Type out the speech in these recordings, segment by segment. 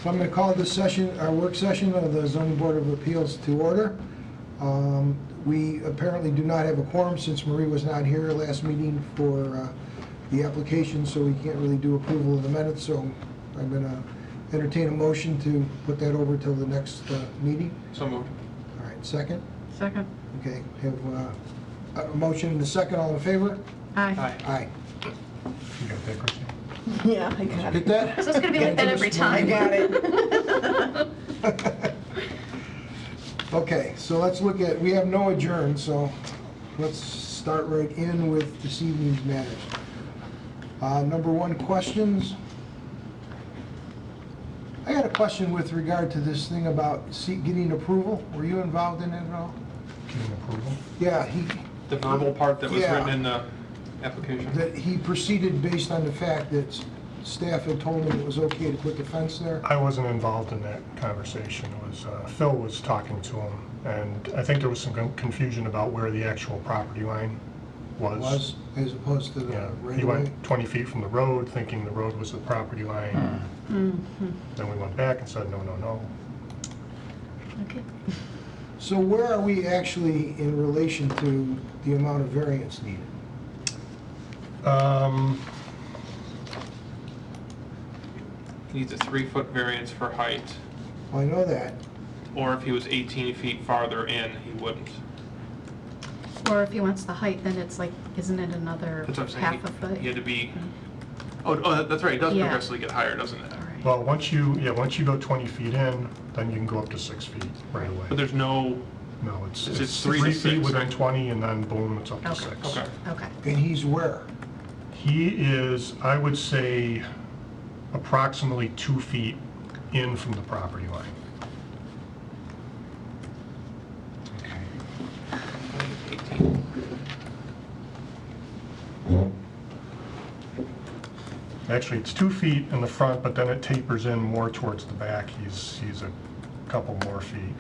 So I'm going to call this session, our work session of the Zoning Board of Appeals to order. We apparently do not have a quorum since Marie was not here last meeting for the application, so we can't really do approval of the minutes, so I'm going to entertain a motion to put that over till the next meeting. So moved. All right, second? Second. Okay, have a motion and a second, all in favor? Aye. Aye. You got that, Christine? Yeah, I got Get it. that? So it's gonna be like that every time. I got it. Okay, so let's look at, we have no adjourn, so let's start right in with this evening's matters. Number one, questions. I got a question with regard to this thing about getting approval. Were you involved in it at all? Getting approval? Yeah, The verbal part that was Yeah. written in the application? that he proceeded based on the fact that staff had told him it was okay to put the fence there. I wasn't involved in that conversation. It was, Phil was talking to him, and I think there was some confusion about where the actual property line was. As opposed to the Yeah, right he of way. went 20 feet from the road, thinking the road was the property line. Then we went back and said, no, no, no. Okay. So where are we actually in relation to the amount of variance needed? He needs a 3-foot variance for height, Well, I know that. or if he was 18 feet farther in, he wouldn't. Or if he wants the height, then it's like, isn't it another That's what I'm saying. half a foot? He had to be, oh, that's right, it does Yeah. progressively get higher, doesn't it? All right. Well, once you go 20 feet in, then you can go up to 6 feet right away. But there's no, No, it's It's 3 to 3 feet 6, within right? 20, and then boom, it's up to Okay. 6. okay. Okay. And he's where? He is, I would say, approximately 2 feet in from the property line. 18. Actually, it's 2 feet in the front, but then it tapers in more towards the back. He's a couple more feet,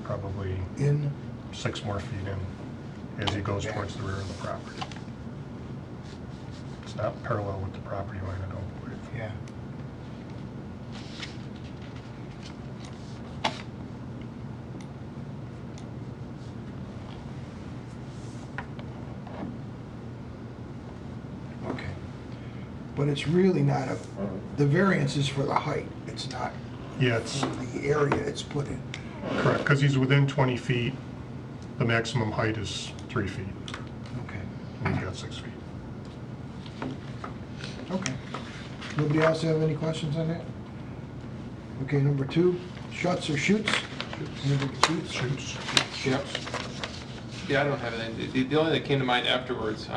probably In? 6 more feet in as he goes towards the rear of the property. It's not parallel with the property line, I don't believe. Yeah. Okay. But it's really not the variance is for the height. It's not Yeah, it's for the area it's put in. correct, because he's within 20 feet. The maximum height is 3 feet, Okay. and he's got 6 feet. Okay. Nobody else have any questions on that? Okay, number two, shuts or shoots? Anybody shoots? Shoots. Yep. Yeah, I don't have anything. The only thing that came to mind afterwards,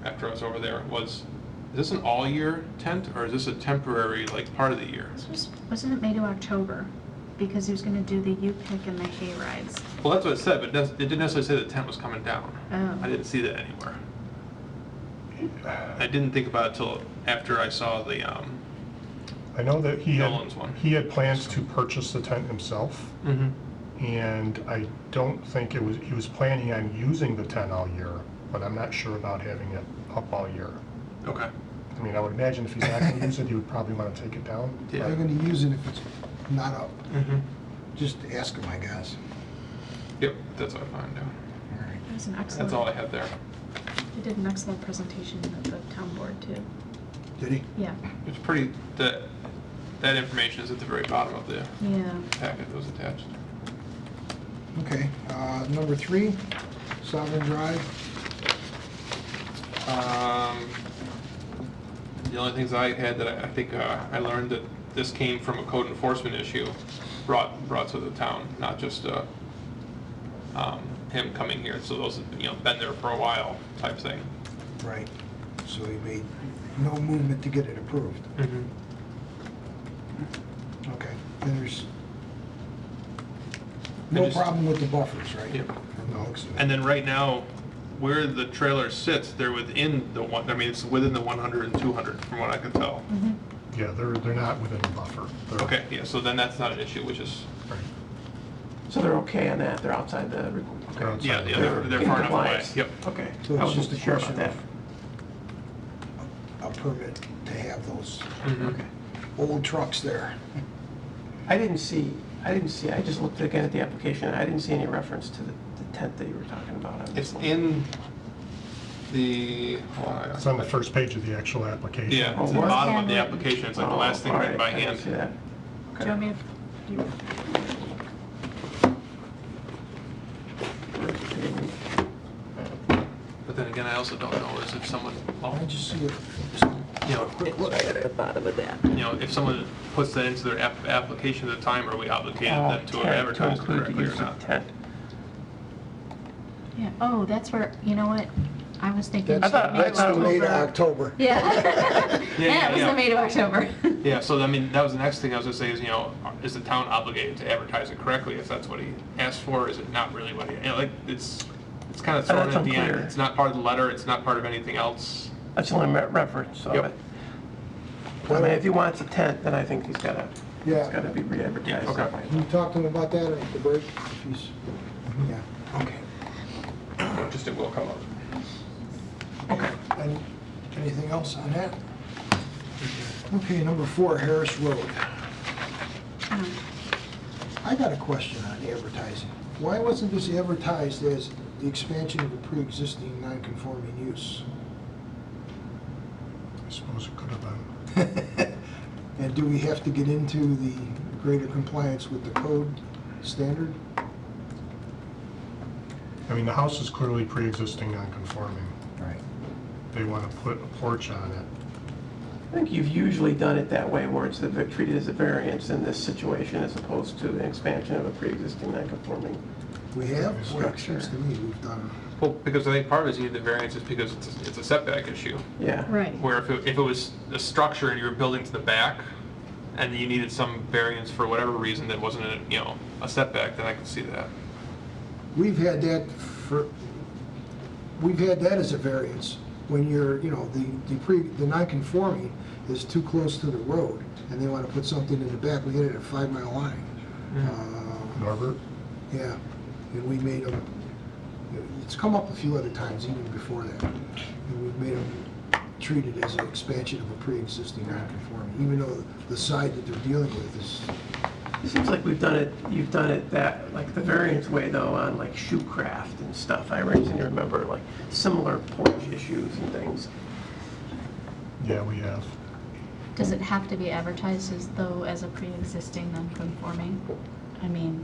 after I was over there, was, is this an all-year tent, or is this a temporary, like, part of the year? Wasn't it May to October? Because he was gonna do the U-pick and the hay rides. Well, that's what it said, but it didn't necessarily say the tent was coming down. Oh. I didn't see that anywhere. I didn't think about it till after I saw the, I know that Nolan's one. he had plans to purchase the tent himself, and I don't think he was planning on using the tent all year, but I'm not sure about having it up all year. Okay. I mean, I would imagine if he's not going to use it, he would probably want to take it down. Yeah. They're gonna use it if it's not up. Mm-hmm. Just ask them, I guess. Yep, that's what I found out. All right. That was an excellent. That's all I had there. He did an excellent presentation at the town board too. Did he? Yeah. It's pretty, that information is at the very bottom of the Yeah. packet that was attached. Okay, number three, Sovereign Drive. The only things I had that I think I learned that this came from a code enforcement issue brought to the town, not just him coming here. So those have been there for a while type thing. Right. So he made no movement to get it approved. Okay, and there's no just- problem with the buffers, right? Yep. From the looks of it. And then right now, where the trailer sits, they're within the one. I mean, it's within the 100 and 200 from what I can tell. Yeah, they're not within the buffer. They're- Okay, yeah. So then that's not an issue, which is Right. So they're okay on that, they're outside the, They're okay. outside yeah, the yeah. buffer. They're In far enough away. compliance. Yep. Okay. So I it's wasn't just a sure about question that. of a permit to have those Mhm. Okay. old trucks there. I didn't see, I just looked again at the application, and I didn't see any reference to the tent that you were talking about. on this It's one. in the, hold on. It's on the first page of the actual application. Yeah, it's Oh, at the what? bottom of the Handwritten. application, it's like the Oh, last thing all written by right, I didn't hand. see that. Do you want me to? do you- But then again, I also don't know is if someone, well, I just see it. you know, Quick look. Right at the bottom of that. you know, if someone puts that into their application at the time, are we obligated them to Tent, advertise include the correctly or use of not? tent. Yeah, oh, that's where, you know what? I was thinking. That's thought- I that's thought the it was, May to October. Yeah. Yeah, Yeah, it was yeah. the May to October. Yeah, so I mean, that was the next thing I was gonna say is, you know, is the town obligated to advertise it correctly if that's what he asked for? Is it not really what he, you know, like, it's kind of thrown That's at the end. unclear. It's not part of the letter, it's not part of anything else. That's the only reference of Yep. it. I mean, if he wants a tent, then I think he's gotta, Yeah. it's gotta be re-advertised. Okay. Can you talk to him about that at the break? If he's- Yeah, okay. Just it will come up. Okay. Anything else on that? Okay, number 4, Harris Road. Um, I got a question on advertising. Why wasn't this advertised as the expansion of a pre-existing non-conforming use? I suppose it could have been. And do we have to get into the greater compliance with the code standard? I mean, the house is clearly pre-existing non-conforming. Right. They want to put a porch on it. I think you've usually done it that way, where it's treated as a variance in this situation as opposed to an expansion of a pre-existing non-conforming. We have? Well, it Structure. seems to me we've done. Well, because I think part of it is you need the variance is because it's a setback issue. Yeah. Right. Where if it was a structure and you were building to the back, and you needed some variance for whatever reason that wasn't a, you know, a setback, then I could see that. We've had that as a variance, when you're, you know, the non-conforming is too close to the road, and they want to put something in the back. We had it at 5 Mile Line. Norbert? Yeah, and we made them, it's come up a few other times even before that, and we've made them treat it as an expansion of a pre-existing non-conforming, even though the side that they're dealing with is, It seems like you've done it that, like the variance way though, on like Shoecraft and stuff. I recently remember like similar porch issues and things. Yeah, we have. Does it have to be advertised as though as a pre-existing non-conforming? I mean,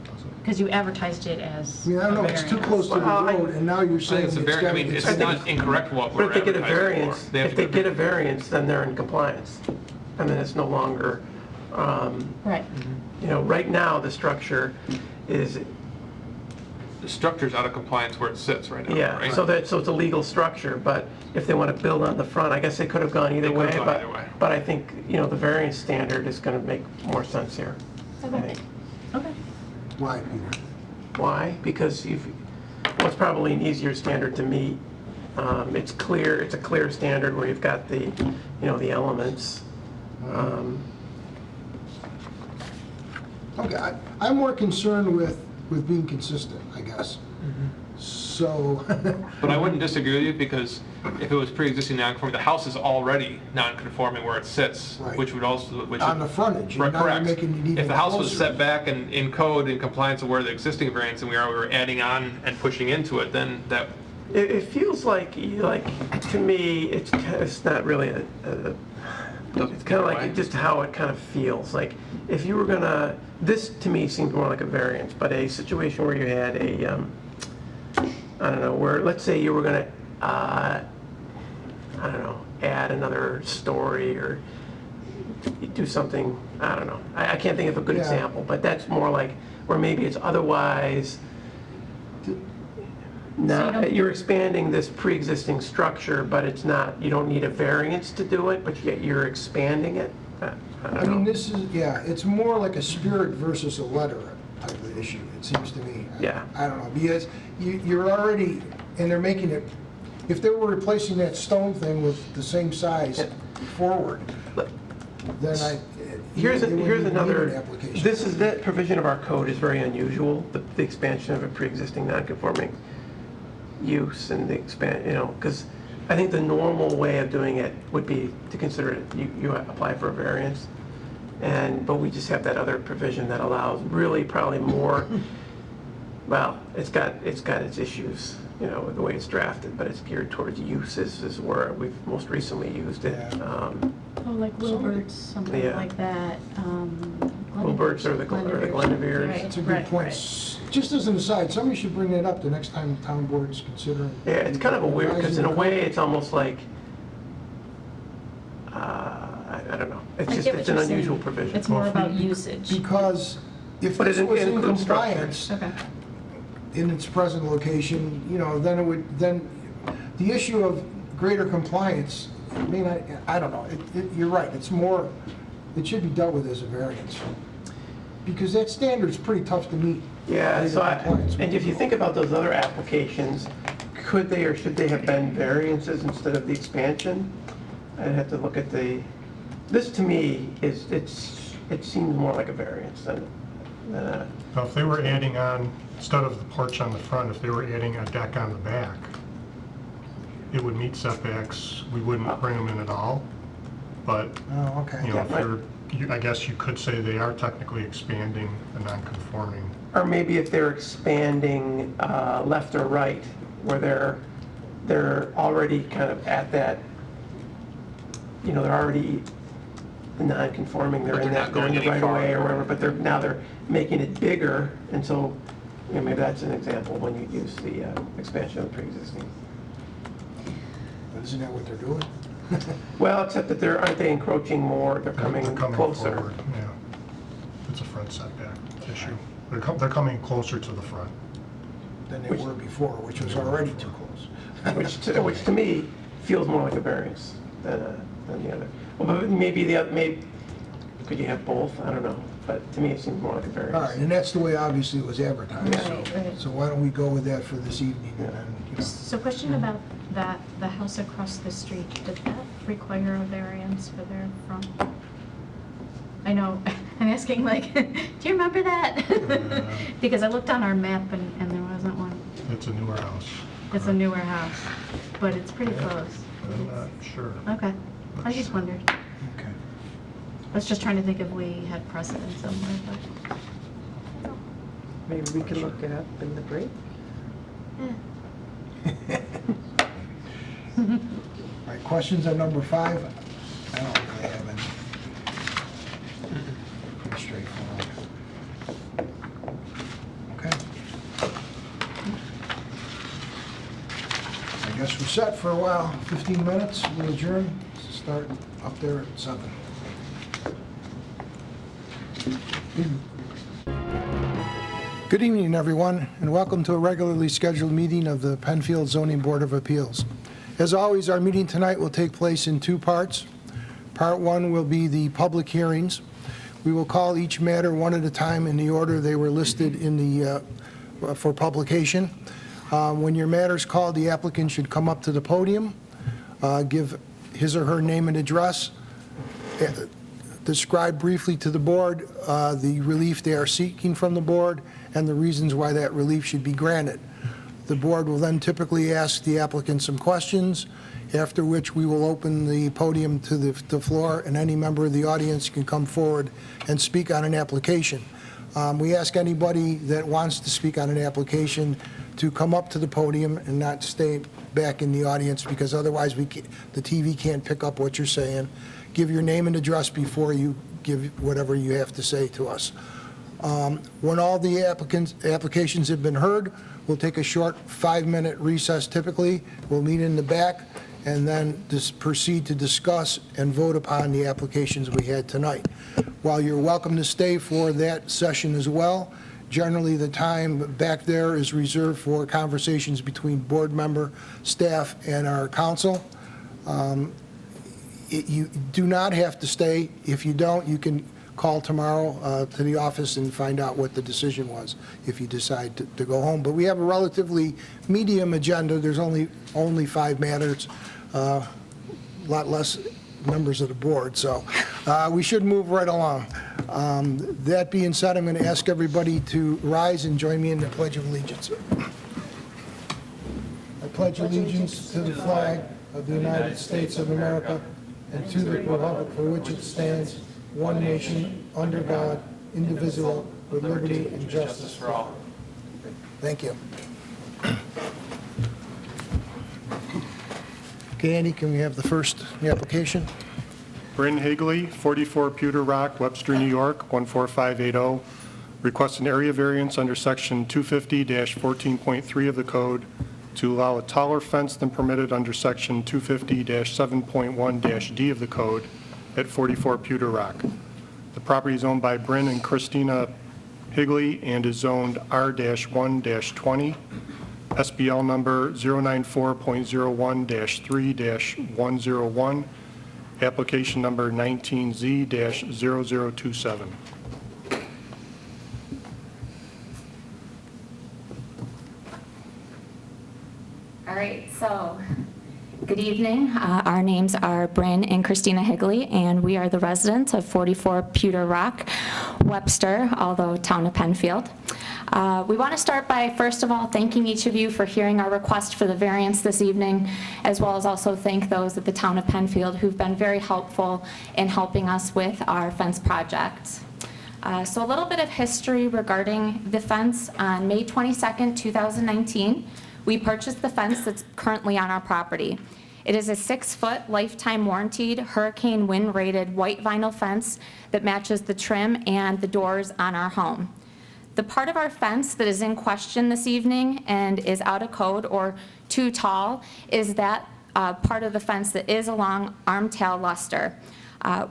Does it? because you advertised it as I mean, I don't know, it's too variance. close to the Well, I- road, and now you're I saying think it's it's a got I mean, to it's I think- not incorrect what But we're if they get a advertising variance, for. They have if to they go- get a variance, then they're in compliance. And then it's no longer, Right. you know, right now, the structure is, The structure's out of compliance where it sits right now, yeah, right? so it's a legal structure, but if they want to build on the front, I guess they could have gone either They could way. have gone but- either way. But I think, you know, the variance standard is going to make more sense here. I Okay. think. Okay. Why, Peter? Why? Because well, it's probably an easier standard to meet. It's clear, it's a clear standard where you've got the, you know, the elements. Okay, I'm more concerned with being consistent, I guess. So, But I wouldn't disagree with you, because if it was pre-existing non-conforming, the house is already non-conforming where it sits, Right. which would also, which on is. the frontage, Right, and now you're correct. making it even If the house was closer. set back and in code, in compliance with where the existing variance, and we were adding on and pushing into it, then that, It feels like, to me, it's not really it's kind of like just how it kind of feels. Like, if you were gonna, this to me seemed more like a variance, but a situation where you had a, I don't know, where, let's say you were gonna, I don't know, add another story or do something, I don't know. I can't think of a good Yeah. example, but that's more like, where maybe it's otherwise, no, don't- you're expanding this pre-existing structure, but it's not, you don't need a variance to do it, but yet you're expanding it? I I don't mean, know. this is, yeah, it's more like a spirit versus a letter type of issue, it seems to me. Yeah. I don't know, because you're already, and they're making it, if they were replacing that stone thing with the same size forward, then Here's it wouldn't even need an another, application. that provision of our code is very unusual, the expansion of a pre-existing non-conforming use and the expand, you know, because I think the normal way of doing it would be to consider it, you apply for a variance, but we just have that other provision that allows really probably more, well, it's got its issues, you know, with the way it's drafted, but it's geared towards uses is where we've most recently used it. Yeah. Oh, like Wilbert's, something Yeah. like that. Wilbert's or the Glendevere's. Right, That's a good right, point. right. Just as an aside, somebody should bring that up the next time the town board is considering. Yeah, it's kind of a weird, because in a way, it's almost like, I don't know. It's I just, get what it's an you're saying. unusual provision. It's more about usage. Because if But this it was in includes structure. compliance Okay. in its present location, you know, then the issue of greater compliance, I mean, I don't know, you're right, it's more, it should be dealt with as a variance. Because that standard's pretty tough to meet. Yeah, Greater so compliance. and if you think about those other applications, could they or should they have been variances instead of the expansion? I'd have to look at this to me it seems more like a variance than a, Now, if they were adding on, instead of the porch on the front, if they were adding a deck on the back, it would meet setbacks, we wouldn't bring them in at all. But, Oh, okay. you know, if Yeah, I guess you could say they are technically expanding a non-conforming. or maybe if they're expanding left or right, where they're already kind of at that, you know, they're already non-conforming, they're But in they're that, not they're in going the any right of way farther. or whatever, but they're making it bigger, and so, you know, maybe that's an example when you use the expansion of the pre-existing. But isn't that what they're doing? Well, except that aren't they encroaching more, they're coming closer. Forward, yeah. It's a front setback issue. They're coming closer to the front. Than they were before, which was already too close. Which to me feels more like a variance than the other. Well, but maybe could you have both? I don't know, but to me it seems more like a variance. All right, and that's the way obviously it was advertised, so, Right, right. so why don't we go with that for this evening, and then, you know. So question about that, the house across the street, did that require a variance for their front? I know, I'm asking like, do you remember that? Because I looked on our map and there wasn't one. It's a newer house. It's a newer house, but it's pretty close. I'm not sure. Okay, I just wondered. Okay. I was just trying to think if we had precedent somewhere, but. Maybe we can look it up in the break. eh. All right, questions on number 5? I don't really have any. Pretty straightforward. Okay. I guess we're set for a while, 15 minutes, we'll adjourn, start up there at 7. Good evening, everyone, and welcome to a regularly scheduled meeting of the Penfield Zoning Board of Appeals. As always, our meeting tonight will take place in 2 parts. Part 1 will be the public hearings. We will call each matter one at a time in the order they were listed in the for publication. When your matter is called, the applicant should come up to the podium, give his or her name and address, describe briefly to the board the relief they are seeking from the board and the reasons why that relief should be granted. The board will then typically ask the applicant some questions, after which we will open the podium to the floor, and any member of the audience can come forward and speak on an application. We ask anybody that wants to speak on an application to come up to the podium and not stay back in the audience, because otherwise the TV can't pick up what you're saying. Give your name and address before you give whatever you have to say to us. When all the applications have been heard, we'll take a short 5-minute recess typically. We'll meet in the back and then proceed to discuss and vote upon the applications we had tonight. While you're welcome to stay for that session as well, generally the time back there is reserved for conversations between board member, staff, and our council. You do not have to stay. If you don't, you can call tomorrow to the office and find out what the decision was if you decide to go home. But we have a relatively medium agenda. There's only 5 matters, a lot less members of the board, so we should move right along. That being said, I'm going to ask everybody to rise and join me in the Pledge of Allegiance. I pledge allegiance to the flag of the United States of America and to the republic for which it stands, one nation, under God, indivisible, with liberty and justice for all. Thank you. Okay, Andy, can we have the first application? Bryn Higley, 44 Pewter Rock, Webster, New York, 14580. Requests an area variance under section 250-14.3 of the code to allow a taller fence than permitted under section 250-7.1-D of the code at 44 Pewter Rock. The property is owned by Bryn and Christina Higley and is zoned R-1-20, SBL number 094.01-3-101, application number 19Z-0027. All right, so good evening. Our names are Bryn and Christina Higley, and we are the residents of 44 Pewter Rock, Webster, although town of Penfield. We want to start by, first of all, thanking each of you for hearing our request for the variance this evening, as well as also thank those at the town of Penfield who've been very helpful in helping us with our fence project. So a little bit of history regarding the fence. On May 22nd, 2019, we purchased the fence that's currently on our property. It is a 6-foot lifetime warranted, hurricane wind rated white vinyl fence that matches the trim and the doors on our home. The part of our fence that is in question this evening and is out of code or too tall is that part of the fence that is along arm-tail luster.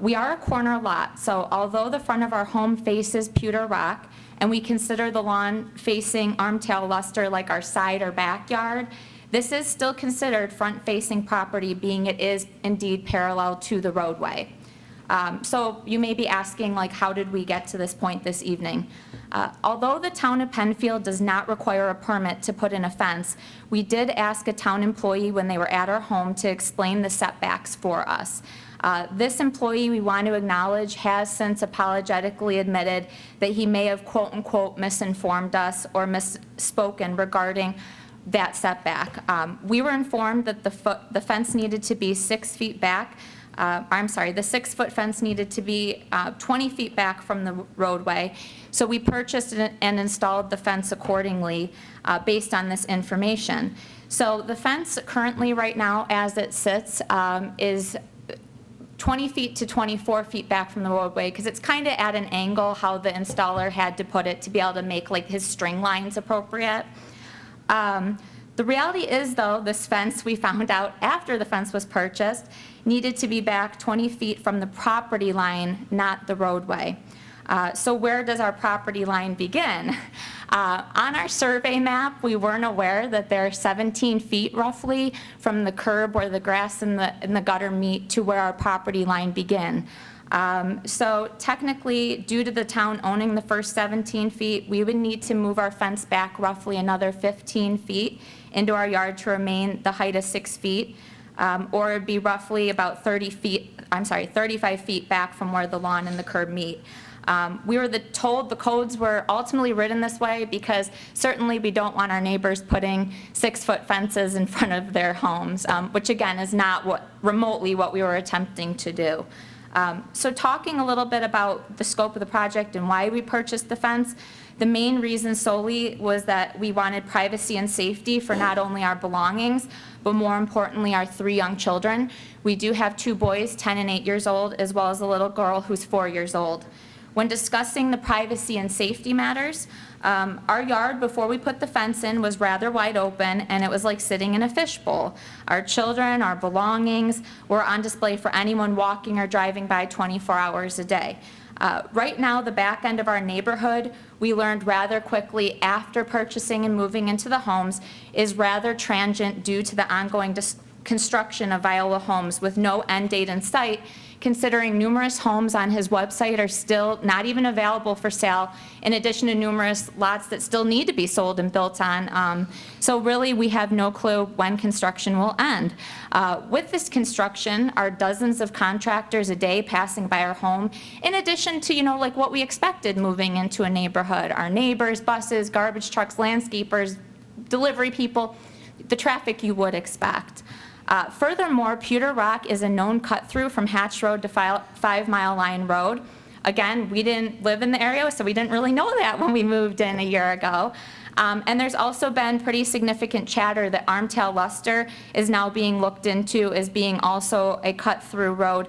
We are a corner lot, so although the front of our home faces Pewter Rock, and we consider the lawn facing arm-tail luster like our side or backyard, this is still considered front-facing property, being it is indeed parallel to the roadway. So you may be asking, like, how did we get to this point this evening? Although the town of Penfield does not require a permit to put in a fence, we did ask a town employee when they were at our home to explain the setbacks for us. This employee, we want to acknowledge, has since apologetically admitted that he may have quote-unquote misinformed us or misspoken regarding that setback. We were informed that the fence needed to be 6 feet back. The 6-foot fence needed to be 20 feet back from the roadway. So we purchased and installed the fence accordingly based on this information. So the fence currently right now as it sits is 20 feet to 24 feet back from the roadway, because it's kind of at an angle how the installer had to put it to be able to make like his string lines appropriate. The reality is, though, this fence, we found out after the fence was purchased, needed to be back 20 feet from the property line, not the roadway. So where does our property line begin? On our survey map, we weren't aware that they're 17 feet roughly from the curb where the grass and the gutter meet to where our property line begin. So technically, due to the town owning the first 17 feet, we would need to move our fence back roughly another 15 feet into our yard to remain the height of 6 feet, or it'd be roughly about 35 feet back from where the lawn and the curb meet. We were told the codes were ultimately written this way because certainly we don't want our neighbors putting 6-foot fences in front of their homes, which again is not remotely what we were attempting to do. So talking a little bit about the scope of the project and why we purchased the fence, the main reason solely was that we wanted privacy and safety for not only our belongings, but more importantly, our 3 young children. We do have 2 boys, 10 and 8 years old, as well as a little girl who's 4 years old. When discussing the privacy and safety matters, our yard before we put the fence in was rather wide open, and it was like sitting in a fishbowl. Our children, our belongings were on display for anyone walking or driving by 24 hours a day. Right now, the back end of our neighborhood, we learned rather quickly after purchasing and moving into the homes, is rather transient due to the ongoing construction of Viola homes with no end date in sight, considering numerous homes on his website are still not even available for sale, in addition to numerous lots that still need to be sold and built on. So really, we have no clue when construction will end. With this construction are dozens of contractors a day passing by our home, in addition to, like what we expected moving into a neighborhood. Our neighbors, buses, garbage trucks, landscapers, delivery people, the traffic you would expect. Furthermore, Pewter Rock is a known cut-through from Hatch Road to 5 Mile Line Road. Again, we didn't live in the area, so we didn't really know that when we moved in a year ago. And there's also been pretty significant chatter that Armtail Luster is now being looked into as being also a cut-through road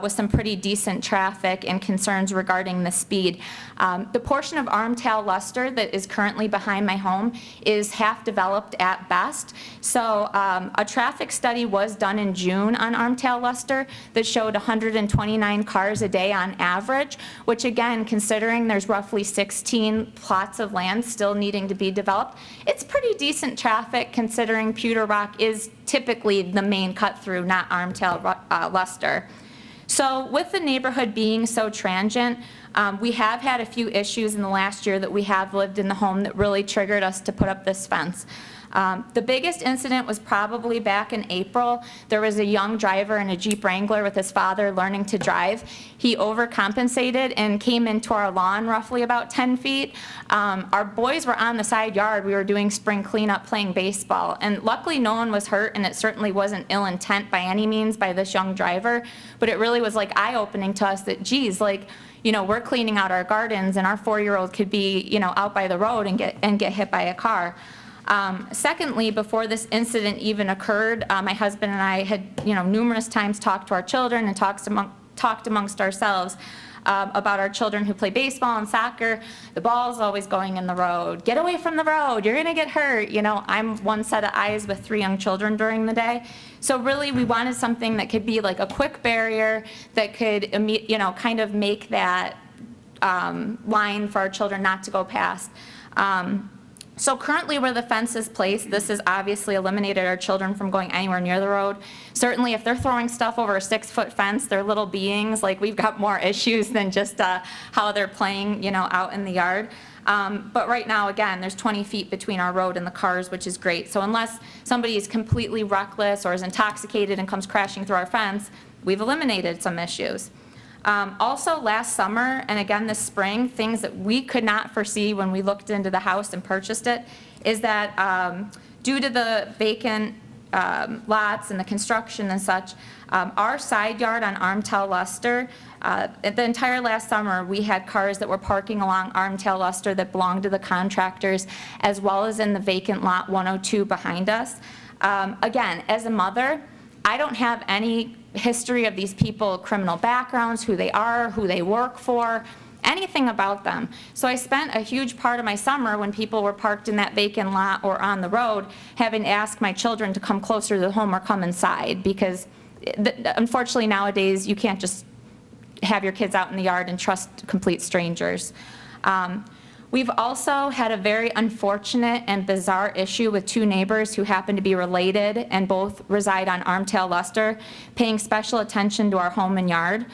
with some pretty decent traffic and concerns regarding the speed. The portion of Armtail Luster that is currently behind my home is half developed at best. So a traffic study was done in June on Armtail Luster that showed 129 cars a day on average, which again, considering there's roughly 16 plots of land still needing to be developed, it's pretty decent traffic considering Pewter Rock is typically the main cut through, not Armtail Luster. So with the neighborhood being so transient, we have had a few issues in the last year that we have lived in the home that really triggered us to put up this fence. The biggest incident was probably back in April. There was a young driver in a Jeep Wrangler with his father learning to drive. He overcompensated and came into our lawn roughly about 10 feet. Our boys were on the side yard. We were doing spring cleanup playing baseball. And luckily no one was hurt, and it certainly wasn't ill intent by any means by this young driver. But it really was like eye-opening to us that, geez, like, you know, we're cleaning out our gardens and our 4-year-old could be, you know, out by the road and get hit by a car. Secondly, before this incident even occurred, my husband and I had, you know, numerous times talked to our children and talked amongst ourselves about our children who play baseball and soccer. The ball's always going in the road. Get away from the road. You're going to get hurt. You know, I'm one set of eyes with 3 young children during the day. So really, we wanted something that could be like a quick barrier that could, you know, kind of make that line for our children not to go past. So currently where the fence is placed, this has obviously eliminated our children from going anywhere near the road. Certainly if they're throwing stuff over a 6-foot fence, they're little beings, like we've got more issues than just how they're playing, you know, out in the yard. But right now, again, there's 20 feet between our road and the cars, which is great. So unless somebody is completely reckless or is intoxicated and comes crashing through our fence, we've eliminated some issues. Also last summer, and again this spring, things that we could not foresee when we looked into the house and purchased it, is that due to the vacant lots and the construction and such, our side yard on Armtail Luster, the entire last summer we had cars that were parking along Armtail Luster that belonged to the contractors, as well as in the vacant lot 102 behind us. Again, as a mother, I don't have any history of these people, criminal backgrounds, who they are, who they work for, anything about them. So I spent a huge part of my summer when people were parked in that vacant lot or on the road having to ask my children to come closer to the home or come inside, because unfortunately nowadays you can't just have your kids out in the yard and trust complete strangers. We've also had a very unfortunate and bizarre issue with 2 neighbors who happen to be related and both reside on Armtail Luster, paying special attention to our home and yard.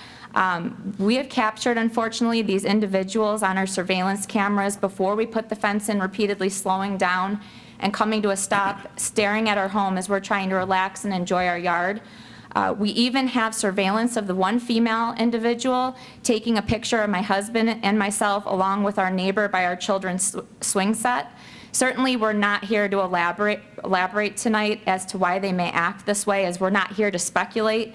We have captured, unfortunately, these individuals on our surveillance cameras before we put the fence in, repeatedly slowing down and coming to a stop, staring at our home as we're trying to relax and enjoy our yard. We even have surveillance of the one female individual taking a picture of my husband and myself along with our neighbor by our children's swing set. Certainly we're not here to elaborate tonight as to why they may act this way, as we're not here to speculate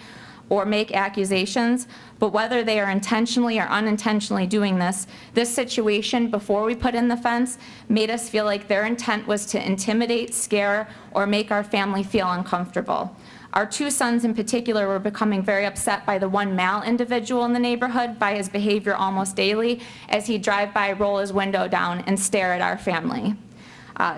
or make accusations, but whether they are intentionally or unintentionally doing this situation before we put in the fence made us feel like their intent was to intimidate, scare, or make our family feel uncomfortable. Our 2 sons in particular were becoming very upset by the one male individual in the neighborhood, by his behavior almost daily, as he'd drive by, roll his window down, and stare at our family.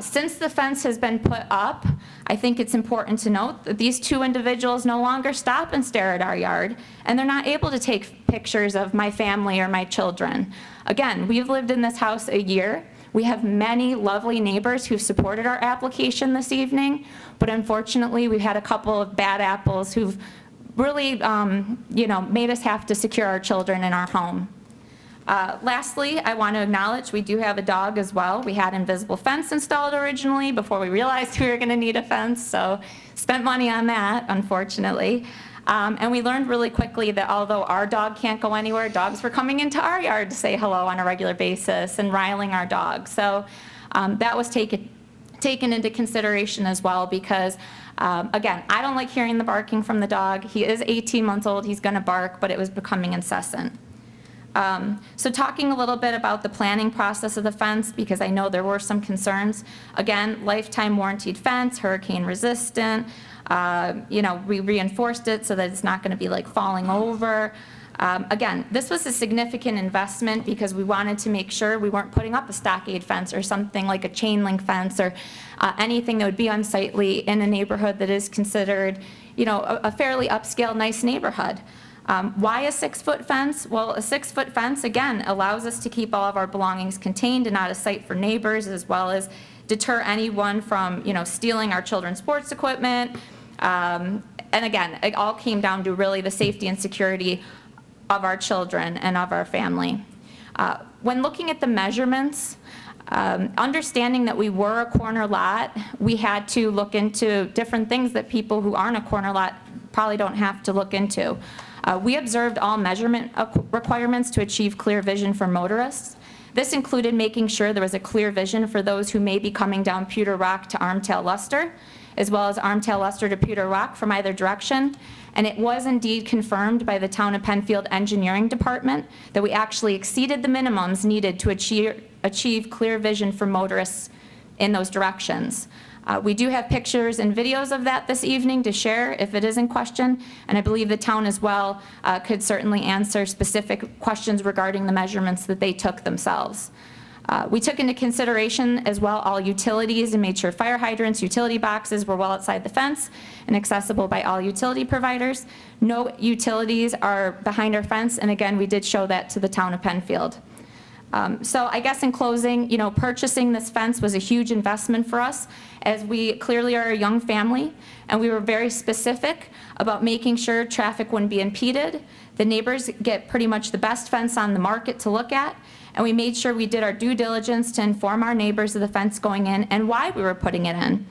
Since the fence has been put up, I think it's important to note that these 2 individuals no longer stop and stare at our yard, and they're not able to take pictures of my family or my children. Again, we've lived in this house a year. We have many lovely neighbors who've supported our application this evening, but unfortunately we've had a couple of bad apples who've really you know, made us have to secure our children in our home. Lastly, I want to acknowledge we do have a dog as well. We had invisible fence installed originally before we realized we were going to need a fence, so spent money on that, unfortunately. And we learned really quickly that although our dog can't go anywhere, dogs were coming into our yard to say hello on a regular basis and riling our dog. So that was taken into consideration as well, because again, I don't like hearing the barking from the dog. He is 18 months old, he's going to bark, but it was becoming incessant. So talking a little bit about the planning process of the fence, because I know there were some concerns. Again, lifetime warranted fence, hurricane resistant. We reinforced it so that it's not going to be like falling over. Again, this was a significant investment because we wanted to make sure we weren't putting up a stockade fence or something like a chain link fence or anything that would be unsightly in a neighborhood that is considered, a fairly upscale, nice neighborhood. Why a 6-foot fence? Well, a 6-foot fence, again, allows us to keep all of our belongings contained and out of sight for neighbors, as well as deter anyone from, stealing our children's sports equipment. And again, it all came down to really the safety and security of our children and of our family. When looking at the measurements, understanding that we were a corner lot, we had to look into different things that people who aren't a corner lot probably don't have to look into. We observed all measurement requirements to achieve clear vision for motorists. This included making sure there was a clear vision for those who may be coming down Pewter Rock to Armtail Luster, as well as Armtail Luster to Pewter Rock from either direction. And it was indeed confirmed by the Town of Penfield Engineering Department that we actually exceeded the minimums needed to achieve clear vision for motorists in those directions. We do have pictures and videos of that this evening to share if it is in question, and I believe the town as well could certainly answer specific questions regarding the measurements that they took themselves. We took into consideration as well all utilities and made sure fire hydrants, utility boxes were well outside the fence and accessible by all utility providers. No utilities are behind our fence, and again, we did show that to the Town of Penfield. So I guess in closing, purchasing this fence was a huge investment for us, as we clearly are a young family, and we were very specific about making sure traffic wouldn't be impeded. The neighbors get pretty much the best fence on the market to look at, and we made sure we did our due diligence to inform our neighbors of the fence going in and why we were putting it in.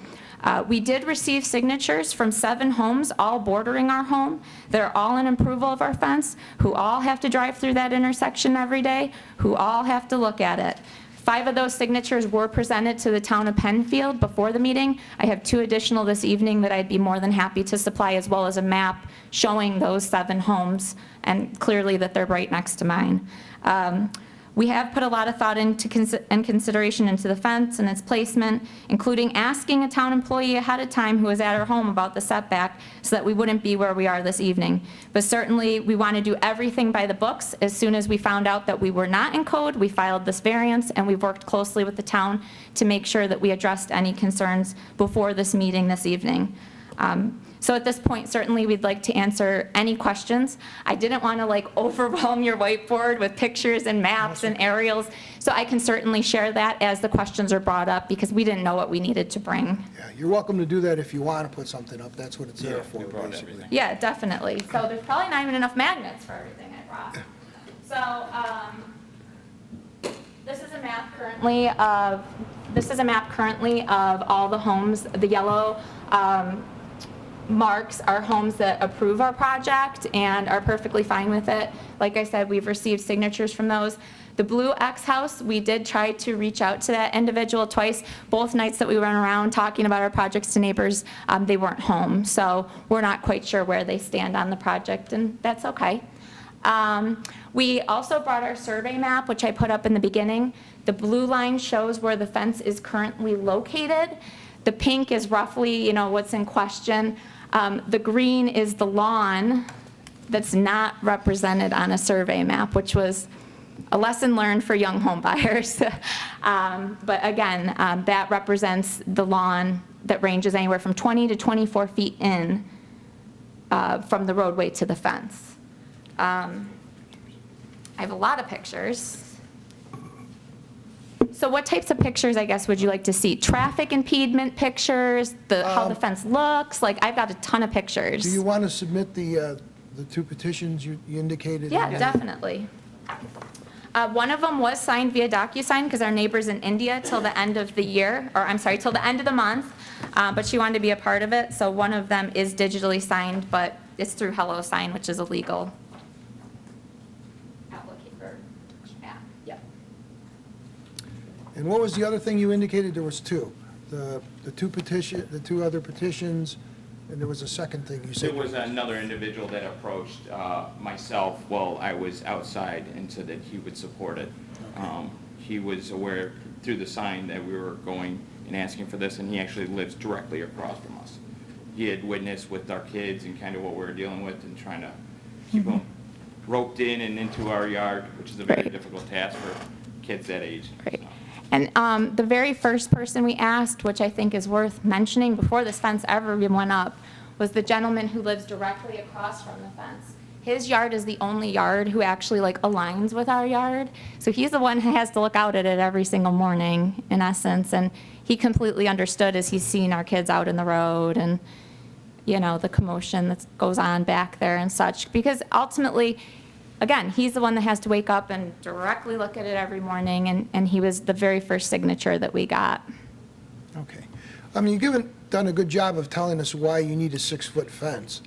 We did receive signatures from 7 homes, all bordering our home. They're all in approval of our fence, who all have to drive through that intersection every day, who all have to look at it. 5 of those signatures were presented to the Town of Penfield before the meeting. I have 2 additional this evening that I'd be more than happy to supply, as well as a map showing those 7 homes, and clearly that they're right next to mine. We have put a lot of thought and consideration into the fence and its placement, including asking a town employee ahead of time who was at our home about the setback so that we wouldn't be where we are this evening. But certainly, we want to do everything by the books. As soon as we found out that we were not in code, we filed this variance, and we've worked closely with the town to make sure that we addressed any concerns before this meeting this evening. So at this point, certainly we'd like to answer any questions. I didn't want to overwhelm your whiteboard with pictures and maps and aerials, so I can certainly share that as the questions are brought up, because we didn't know what we needed to bring. Yeah, you're welcome to do that if you want to put something up. That's what it's there for, basically. Yeah, definitely. So there's probably not even enough magnets for everything I brought. So this is a map currently of all the homes. The yellow marks are homes that approve our project and are perfectly fine with it. Like I said, we've received signatures from those. The blue X house, we did try to reach out to that individual twice. Both nights that we went around talking about our projects to neighbors, they weren't home. So we're not quite sure where they stand on the project, and that's okay. We also brought our survey map, which I put up in the beginning. The blue line shows where the fence is currently located. The pink is roughly, what's in question. The green is the lawn that's not represented on a survey map, which was a lesson learned for young home buyers. But again, that represents the lawn that ranges anywhere from 20 to 24 feet in from the roadway to the fence. I have a lot of pictures. So what types of pictures, I guess, would you like to see? Traffic impediment pictures, how the fence looks? I've got a ton of pictures. Do you want to submit the 2 petitions you indicated? Yeah, definitely. One of them was signed via DocuSign because our neighbor's in India till the end of the year, or I'm sorry, till the end of the month, but she wanted to be a part of it. So one of them is digitally signed, but it's through HelloSign, which is illegal. And what was the other thing you indicated? There was 2. The 2 other petitions And there was a second thing you said. There was another individual that approached myself while I was outside and said that he would support it. He was aware through the sign that we were going and asking for this, and he actually lives directly across from us. He had witnessed with our kids and kind of what we were dealing with and trying to keep them roped in and into our yard, which is a very difficult task for kids that age. Right. And the very first person we asked, which I think is worth mentioning before this fence ever even went up, was the gentleman who lives directly across from the fence. His yard is the only yard who actually like aligns with our yard. So he's the one who has to look out at it every single morning, in essence. And he completely understood as he's seen our kids out in the road and, you know, the commotion that goes on back there and such. Because ultimately, again, he's the one that has to wake up and directly look at it every morning, and he was the very first signature that we got. Okay. I mean, you've done a good job of telling us why you need a 6-foot fence.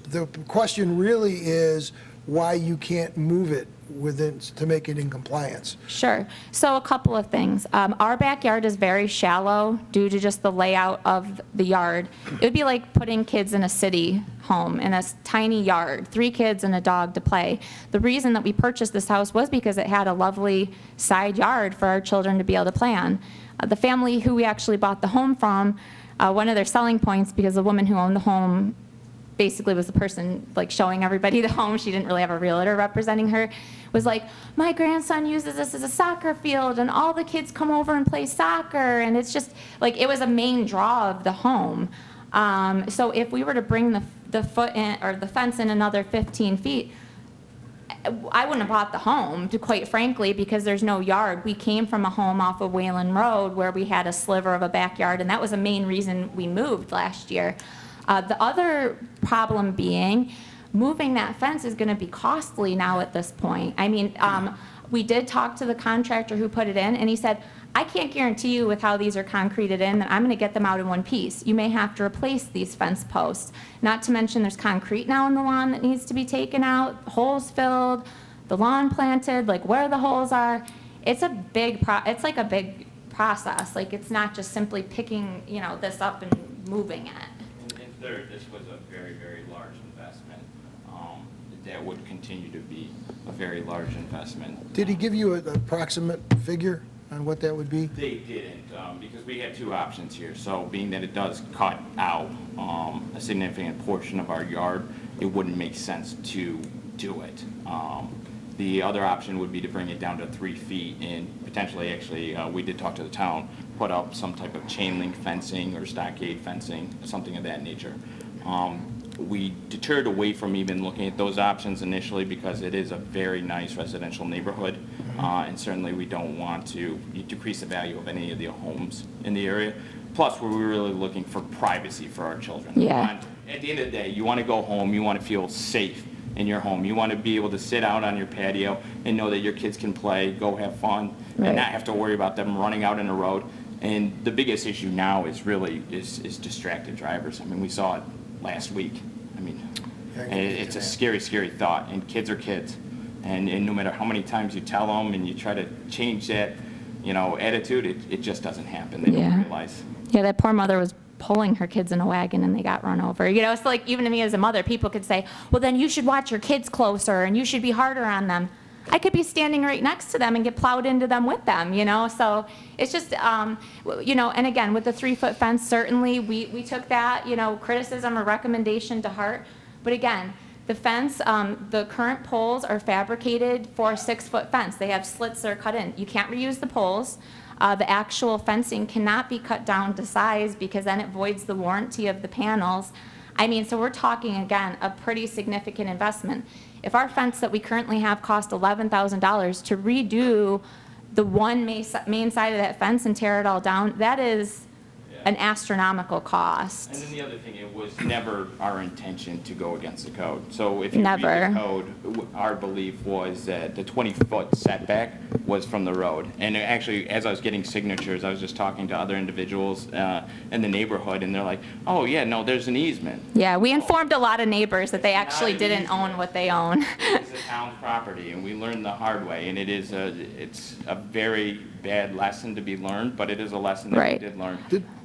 The question really is why you can't move it within, to make it in compliance. Sure. So a couple of things. Our backyard is very shallow due to just the layout of the yard. It would be like putting kids in a city home in a tiny yard, 3 kids and a dog to play. The reason that we purchased this house was because it had a lovely side yard for our children to be able to play on. The family who we actually bought the home from, one of their selling points, because the woman who owned the home basically was the person like showing everybody the home, she didn't really have a realtor representing her, was like, my grandson uses this as a soccer field and all the kids come over and play soccer, and it's just like, it was a main draw of the home. So if we were to bring the foot in, or the fence in another 15 feet, I wouldn't have bought the home, quite frankly, because there's no yard. We came from a home off of Wayland Road where we had a sliver of a backyard, and that was the main reason we moved last year. The other problem being, moving that fence is going to be costly now at this point. I mean, we did talk to the contractor who put it in, and he said, I can't guarantee you with how these are concreted in that I'm going to get them out in one piece. You may have to replace these fence posts. Not to mention there's concrete now in the lawn that needs to be taken out, holes filled, the lawn planted, like where the holes are. It's a big it's like a big process. Like, it's not just simply picking, you know, this up and moving it. And third, this was a very, very large investment. That would continue to be a very large investment. Did he give you an approximate figure on what that would be? They didn't, because we had 2 options here. So being that it does cut out a significant portion of our yard, it wouldn't make sense to do it. The other option would be to bring it down to 3 feet and potentially, actually, we did talk to the town, put up some type of chain link fencing or stockade fencing, something of that nature. We deterred away from even looking at those options initially because it is a very nice residential neighborhood, and certainly we don't want to decrease the value of any of the homes in the area. Plus, we're really looking for privacy for our children. Yeah. At the end of the day, you want to go home, you want to feel safe in your home. You want to be able to sit out on your patio and know that your kids can play, go have fun, Right. and not have to worry about them running out in the road. And the biggest issue now is really is distracted drivers. I mean, we saw it last week. I mean, and it's a scary, scary thought. And kids are kids. And no matter how many times you tell them and you try to change that, you know, attitude, it just doesn't happen. They don't realize. Yeah, that poor mother was pulling her kids in a wagon and they got run over. You know, it's like, even to me as a mother, people could say, well, then you should watch your kids closer and you should be harder on them. I could be standing right next to them and get plowed into them with them, you know? So it's just, you know, and again, with the 3-foot fence, certainly we took that, you know, criticism or recommendation to heart. But again, the fence, the current poles are fabricated for a 6-foot fence. They have slits that are cut in. You can't reuse the poles. The actual fencing cannot be cut down to size because then it voids the warranty of the panels. I mean, so we're talking, again, a pretty significant investment. If our fence that we currently have cost $11,000 to redo the one main side of that fence and tear it all down, that is an astronomical cost. And then the other thing, it was never our intention to go against the code. So if you Never. read the code, our belief was that the 20-foot setback was from the road. And actually, as I was getting signatures, I was just talking to other individuals in the neighborhood, and they're like, oh, yeah, no, there's an easement. Yeah, we informed a lot of neighbors that they It's not actually an didn't easement. own what they own. It's a town's property, and we learned the hard way. And it's a very bad lesson to be learned, but it is a lesson that we Right. did learn.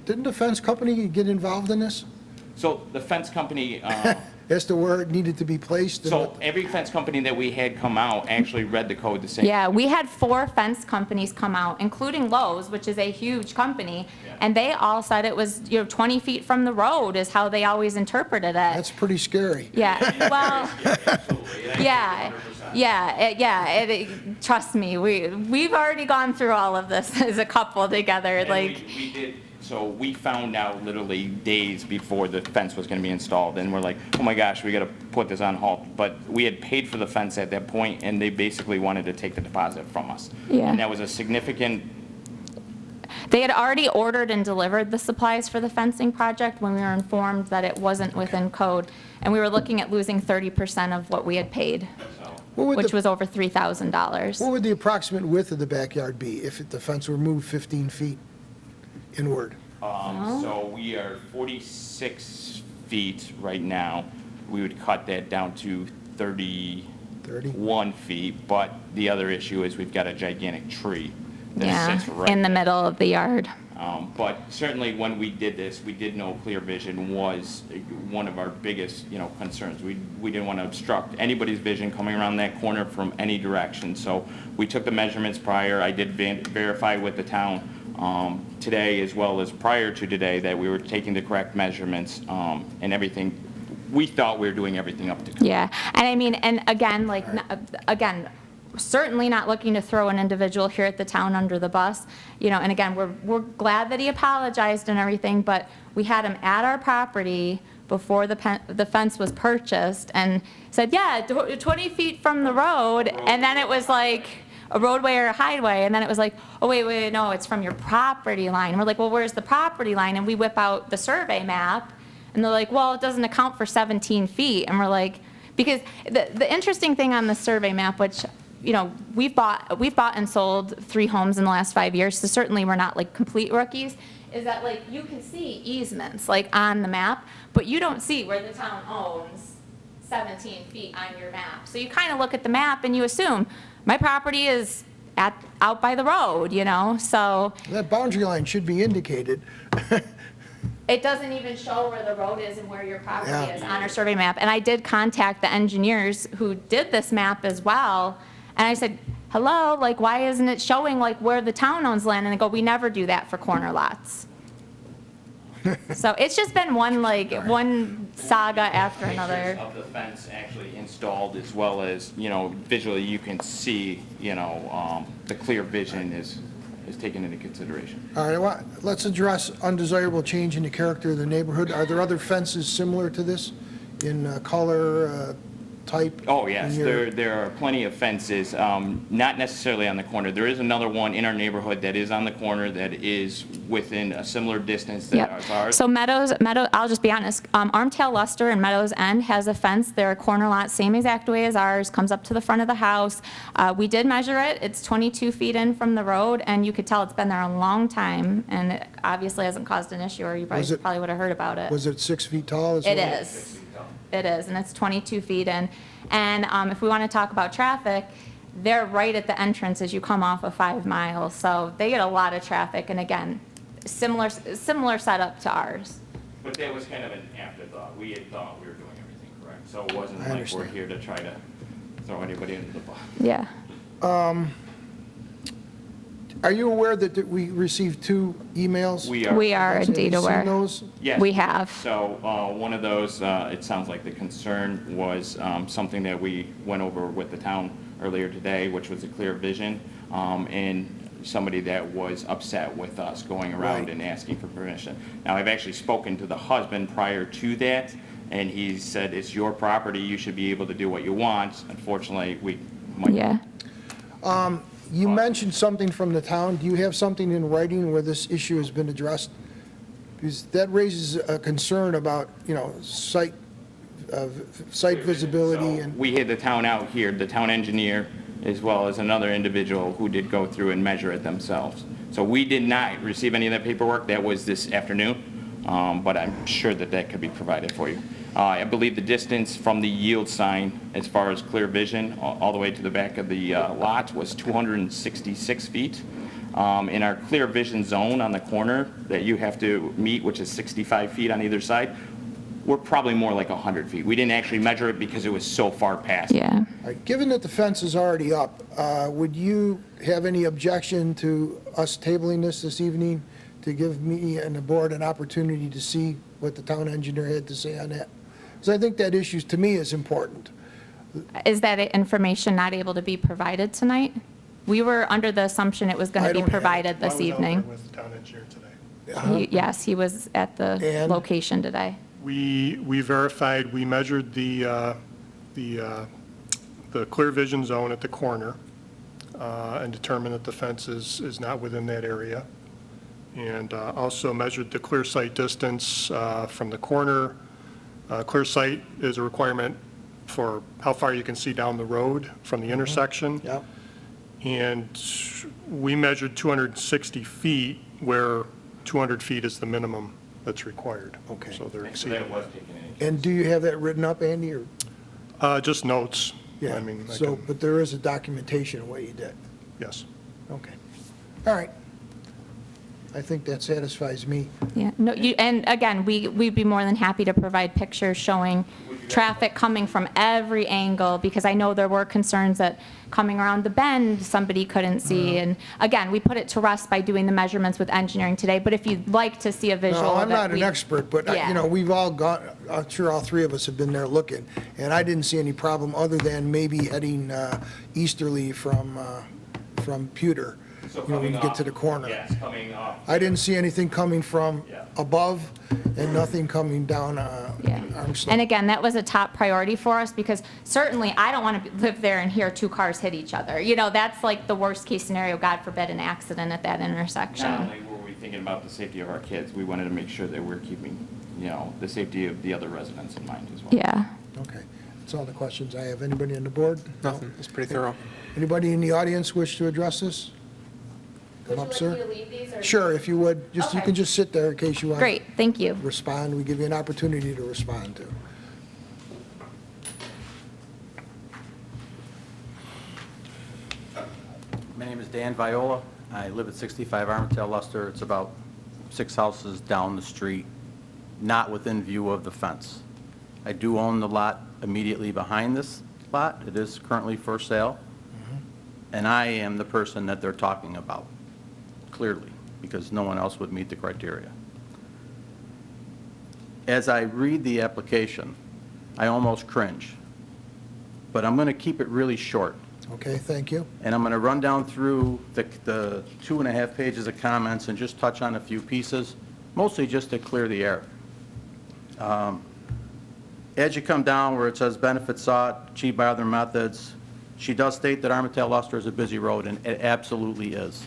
Did didn't the fence company get involved in this? So the fence company, As to where it needed to be placed? and so what- every fence company that we had come out actually read the code the same. Yeah, we had 4 fence companies come out, including Lowe's, which is a huge company, Yeah. and they all said it was, 20 feet from the road is how they always interpreted it. That's pretty scary. Yeah, well, Absolutely. yeah, 100%. trust me, we've already gone through all of this as a couple together, And like, we did, so we found out literally days before the fence was gonna be installed, and we're like, oh my gosh, we gotta put this on halt. But we had paid for the fence at that point, and they basically wanted to take the deposit from us. Yeah. And that was a significant, they had already ordered and delivered the supplies for the fencing project when we were informed that it wasn't within code, and we were looking at losing 30% of what we had paid, What would which the- was over $3,000. What would the approximate width of the backyard be if the fence were moved 15 feet inward? so we are 46 feet right now. We would cut that down to 31 feet, but the other issue is we've got a gigantic tree that Yeah, sits right in the middle of the yard. But certainly when we did this, we did know clear vision was one of our biggest, concerns. We didn't want to obstruct anybody's vision coming around that corner from any direction. So we took the measurements prior. I did verify with the town today as well as prior to today that we were taking the correct measurements and everything. We thought we were doing everything up to code. Yeah, and I mean, and again, like, again, certainly not looking to throw an individual here at the town under the bus, and again, we're glad that he apologized and everything, but we had him at our property before the fence was purchased and said, yeah, 20 feet from the road, and then it was like a roadway or a highway, and then it was like, oh, wait, no, it's from your property line. We're like, well, where's the property line? And we whip out the survey map, and they're like, well, it doesn't account for 17 feet. And we're like, because the interesting thing on the survey map, which, we've bought and sold 3 homes in the last 5 years, so certainly we're not like complete rookies, is that like you can see easements like on the map, but you don't see where the town owns 17 feet on your map. So you kind of look at the map and you assume, my property is out by the road, so That boundary line should be indicated. it doesn't even show where the road is and where your property Yeah. is on our survey map. And I did contact the engineers who did this map as well, and I said, hello, like, why isn't it showing like where the town owns land? And they go, we never do that for corner lots. So it's just been one saga after another. Pictures of the fence actually installed as well as, visually you can see, the clear vision is taken into consideration. All right, let's address undesirable change in the character of the neighborhood. Are there other fences similar to this in color, type? Oh, yes, in your- there are plenty of fences, not necessarily on the corner. There is another one in our neighborhood that is on the corner that is within a similar distance that Yep. ours. So Meadows, I'll just be honest, Armtail Luster and Meadows End has a fence. They're a corner lot, same exact way as ours, comes up to the front of the house. We did measure it. It's 22 feet in from the road, and you could tell it's been there a long time, and it obviously hasn't caused an issue, or you Was it- probably would have heard about it. Was it 6 feet tall as well? It is. It is, and it's 22 feet in. And if we want to talk about traffic, they're right at the entrance as you come off of 5 Miles, so they get a lot of traffic, and again, similar setup to ours. But that was kind of an afterthought. We had thought we were doing everything correct, so it wasn't I like we're understand. here to try to throw anybody under the bus. Yeah. Are you aware that we received 2 emails? We are. We are Have you indeed seen aware. those? Yes. We have. So one of those, it sounds like the concern was something that we went over with the town earlier today, which was a clear vision, and somebody that was upset with us going around Right. and asking for permission. Now, I've actually spoken to the husband prior to that, and he said, it's your property, you should be able to do what you want. Unfortunately, we might. Yeah. You mentioned something from the town. Do you have something in writing where this issue has been addressed? Because that raises a concern about, site visibility So and, we had the town out here, the town engineer, as well as another individual who did go through and measure it themselves. So we did not receive any of that paperwork. That was this afternoon, but I'm sure that could be provided for you. I believe the distance from the yield sign, as far as clear vision, all the way to the back of the lot, was 266 feet. In our clear vision zone on the corner that you have to meet, which is 65 feet on either side, we're probably more like 100 feet. We didn't actually measure it because it was so far past. Yeah. All right, given that the fence is already up, would you have any objection to us tabling this evening to give me and the board an opportunity to see what the town engineer had to say on that? Because I think that issue, to me, is important. Is that information not able to be provided tonight? We were under the assumption it was going I to be don't have it. provided I this was out there evening. with the town engineer today. Yes, he was at the And? location today. We verified, we measured the clear vision zone at the corner and determined that the fence is not within that area. And also measured the clear sight distance from the corner. Clear sight is a requirement for how far you can see down the road from the intersection. Yep. And we measured 260 feet, where 200 feet is the minimum that's required. Okay. So they're So exceeding. that was taken into And do you have that written up, Andy, or? Just notes. Yeah, I mean, I so, can- but there is a documentation of what you did. yes. Okay. All right. I think that satisfies me. Yeah, no, and again, we'd be more than happy to provide pictures showing traffic coming from every angle, because I know there were concerns that coming around the bend, somebody couldn't see. And again, we put it to rest by doing the measurements with engineering today, but if you'd like to see a visual. No, I'm that not an we- expert, but, Yeah. you know, we've all gone, I'm sure all three of us have been there looking, and I didn't see any problem other than maybe heading easterly from Pewter, So you know, when coming you get off- to the corner. Yes, coming off. I didn't see anything coming from Yeah. above and nothing coming down Yeah. Armstrong. And again, that was a top priority for us, because certainly I don't want to live there and hear two cars hit each other. You know, that's like the worst case scenario, God forbid, an accident at that Not intersection. only were we thinking about the safety of our kids, we wanted to make sure that we're keeping, the safety of the other residents in mind as well. Yeah. Okay, that's all the questions I have. Anybody on the board? No? Nothing, it's pretty thorough. Anybody in the audience wish to address this? Come up, sir. leave these? Sure, if you would, just, you Okay. can just sit there in case you want. Great, thank you. Respond, we give you an opportunity to respond to. My name is Dan Viola. I live at 65 Armitage Luster. It's about 6 houses down the street, not within view of the fence. I do own the lot immediately behind this lot. It is currently for sale. And I am the person that they're talking about, clearly, because no one else would meet the criteria. As I read the application, I almost cringe. But I'm going to keep it really short. Okay, thank you. And I'm going to run down through the 2.5 pages of comments and just touch on a few pieces, mostly just to clear the air. As you come down where it says benefits sought, achieved by other methods, she does state that Armitage Luster is a busy road, and it absolutely is.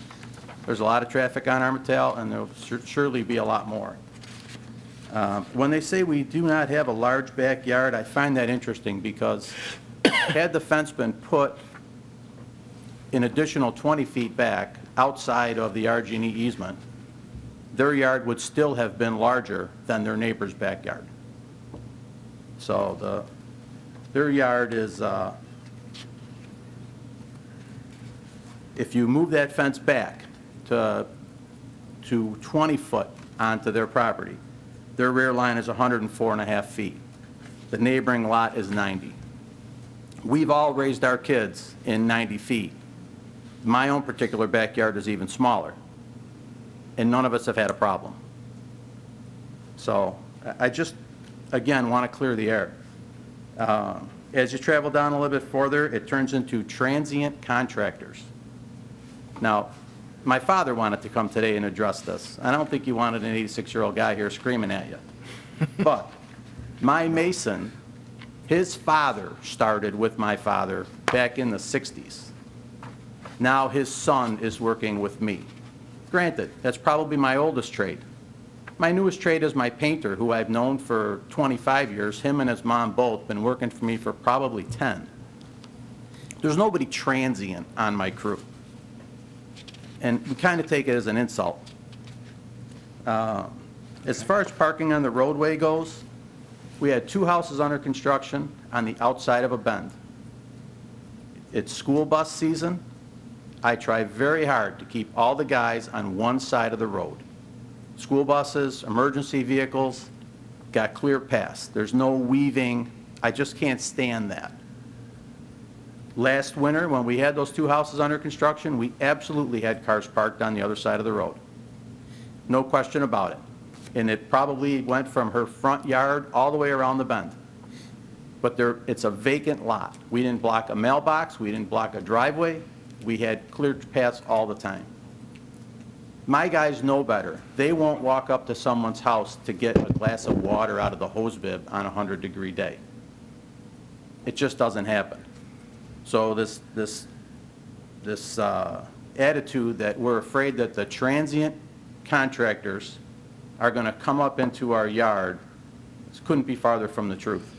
There's a lot of traffic on Armitage, and there'll surely be a lot more. When they say we do not have a large backyard, I find that interesting, because had the fence been put an additional 20 feet back outside of the RG&E easement, their yard would still have been larger than their neighbor's backyard. So their yard is, if you move that fence back to 20 foot onto their property, their rear line is 104.5 feet. The neighboring lot is 90. We've all raised our kids in 90 feet. My own particular backyard is even smaller, and none of us have had a problem. So I just, again, want to clear the air. As you travel down a little bit further, it turns into transient contractors. Now, my father wanted to come today and address this. I don't think he wanted an 86-year-old guy here screaming at you. But my mason, his father started with my father back in the 60s. Now his son is working with me. Granted, that's probably my oldest trade. My newest trade is my painter, who I've known for 25 years. Him and his mom both been working for me for probably 10. There's nobody transient on my crew. And we kind of take it as an insult. As far as parking on the roadway goes, we had 2 houses under construction on the outside of a bend. It's school bus season. I try very hard to keep all the guys on one side of the road. School buses, emergency vehicles, got clear paths. There's no weaving. I just can't stand that. Last winter, when we had those two houses under construction, we absolutely had cars parked on the other side of the road. No question about it. And it probably went from her front yard all the way around the bend. But it's a vacant lot. We didn't block a mailbox, we didn't block a driveway, we had clear paths all the time. My guys know better. They won't walk up to someone's house to get a glass of water out of the hose bib on a 100-degree day. It just doesn't happen. So this attitude that we're afraid that the transient contractors are going to come up into our yard, this couldn't be farther from the truth.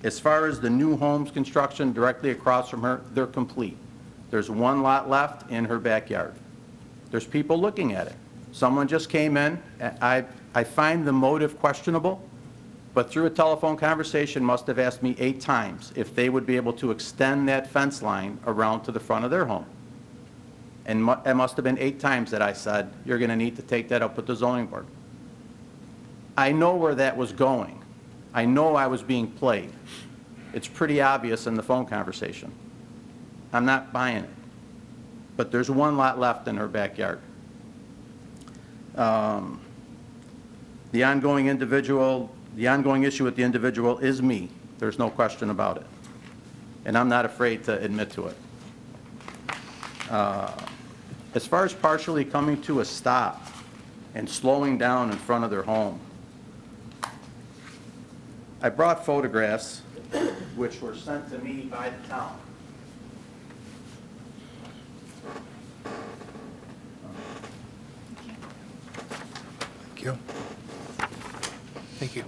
As far as the new homes construction directly across from her, they're complete. There's one lot left in her backyard. There's people looking at it. Someone just came in. I find the motive questionable, but through a telephone conversation must have asked me 8 times if they would be able to extend that fence line around to the front of their home. And it must have been 8 times that I said, you're going to need to take that up with the zoning board. I know where that was going. I know I was being played. It's pretty obvious in the phone conversation. I'm not buying it. But there's one lot left in her backyard. The ongoing issue with the individual is me. There's no question about it. And I'm not afraid to admit to it. As far as partially coming to a stop and slowing down in front of their home, I brought photographs which were sent to me by the town. Thank you. Thank you.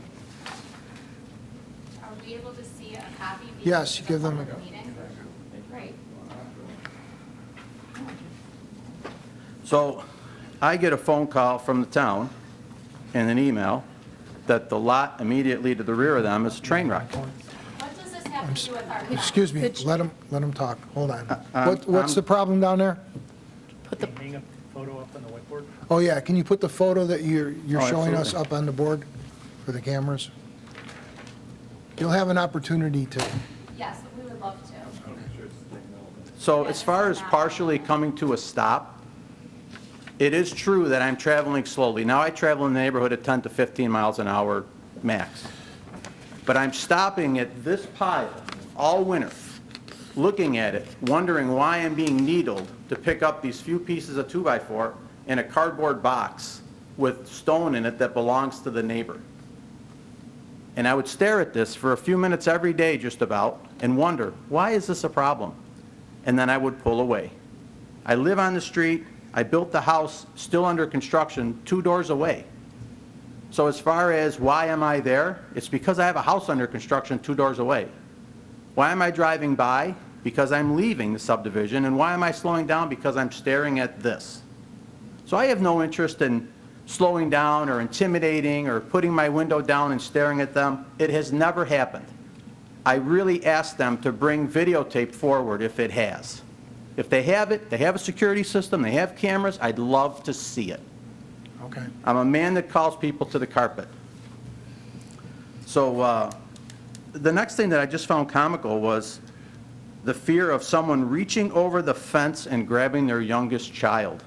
Are we able to see a copy? Yes, give them a go. Great. So I get a phone call from the town and an email that the lot immediately to the rear of them is a train wreck. What does this have to do with our... Excuse me, let him talk. Hold on. What's I'm- the problem down there? Hang a photo up on the whiteboard? Oh, yeah, can you put the photo that you're showing us absolutely. up on the board for the cameras? You'll have an opportunity to, Yes, we would love to. So as far as partially coming to a stop, it is true that I'm traveling slowly. Now I travel in the neighborhood at 10 to 15 miles an hour max. But I'm stopping at this pile all winter, looking at it, wondering why I'm being needled to pick up these few pieces of 2x4 in a cardboard box with stone in it that belongs to the neighbor. And I would stare at this for a few minutes every day just about and wonder, why is this a problem? And then I would pull away. I live on the street. I built the house still under construction 2 doors away. So as far as why am I there, it's because I have a house under construction 2 doors away. Why am I driving by? Because I'm leaving the subdivision. And why am I slowing down? Because I'm staring at this. So I have no interest in slowing down or intimidating or putting my window down and staring at them. It has never happened. I really asked them to bring videotape forward if it has. If they have it, they have a security system, they have cameras, I'd love to see it. okay. I'm a man that calls people to the carpet. So the next thing that I just found comical was the fear of someone reaching over the fence and grabbing their youngest child.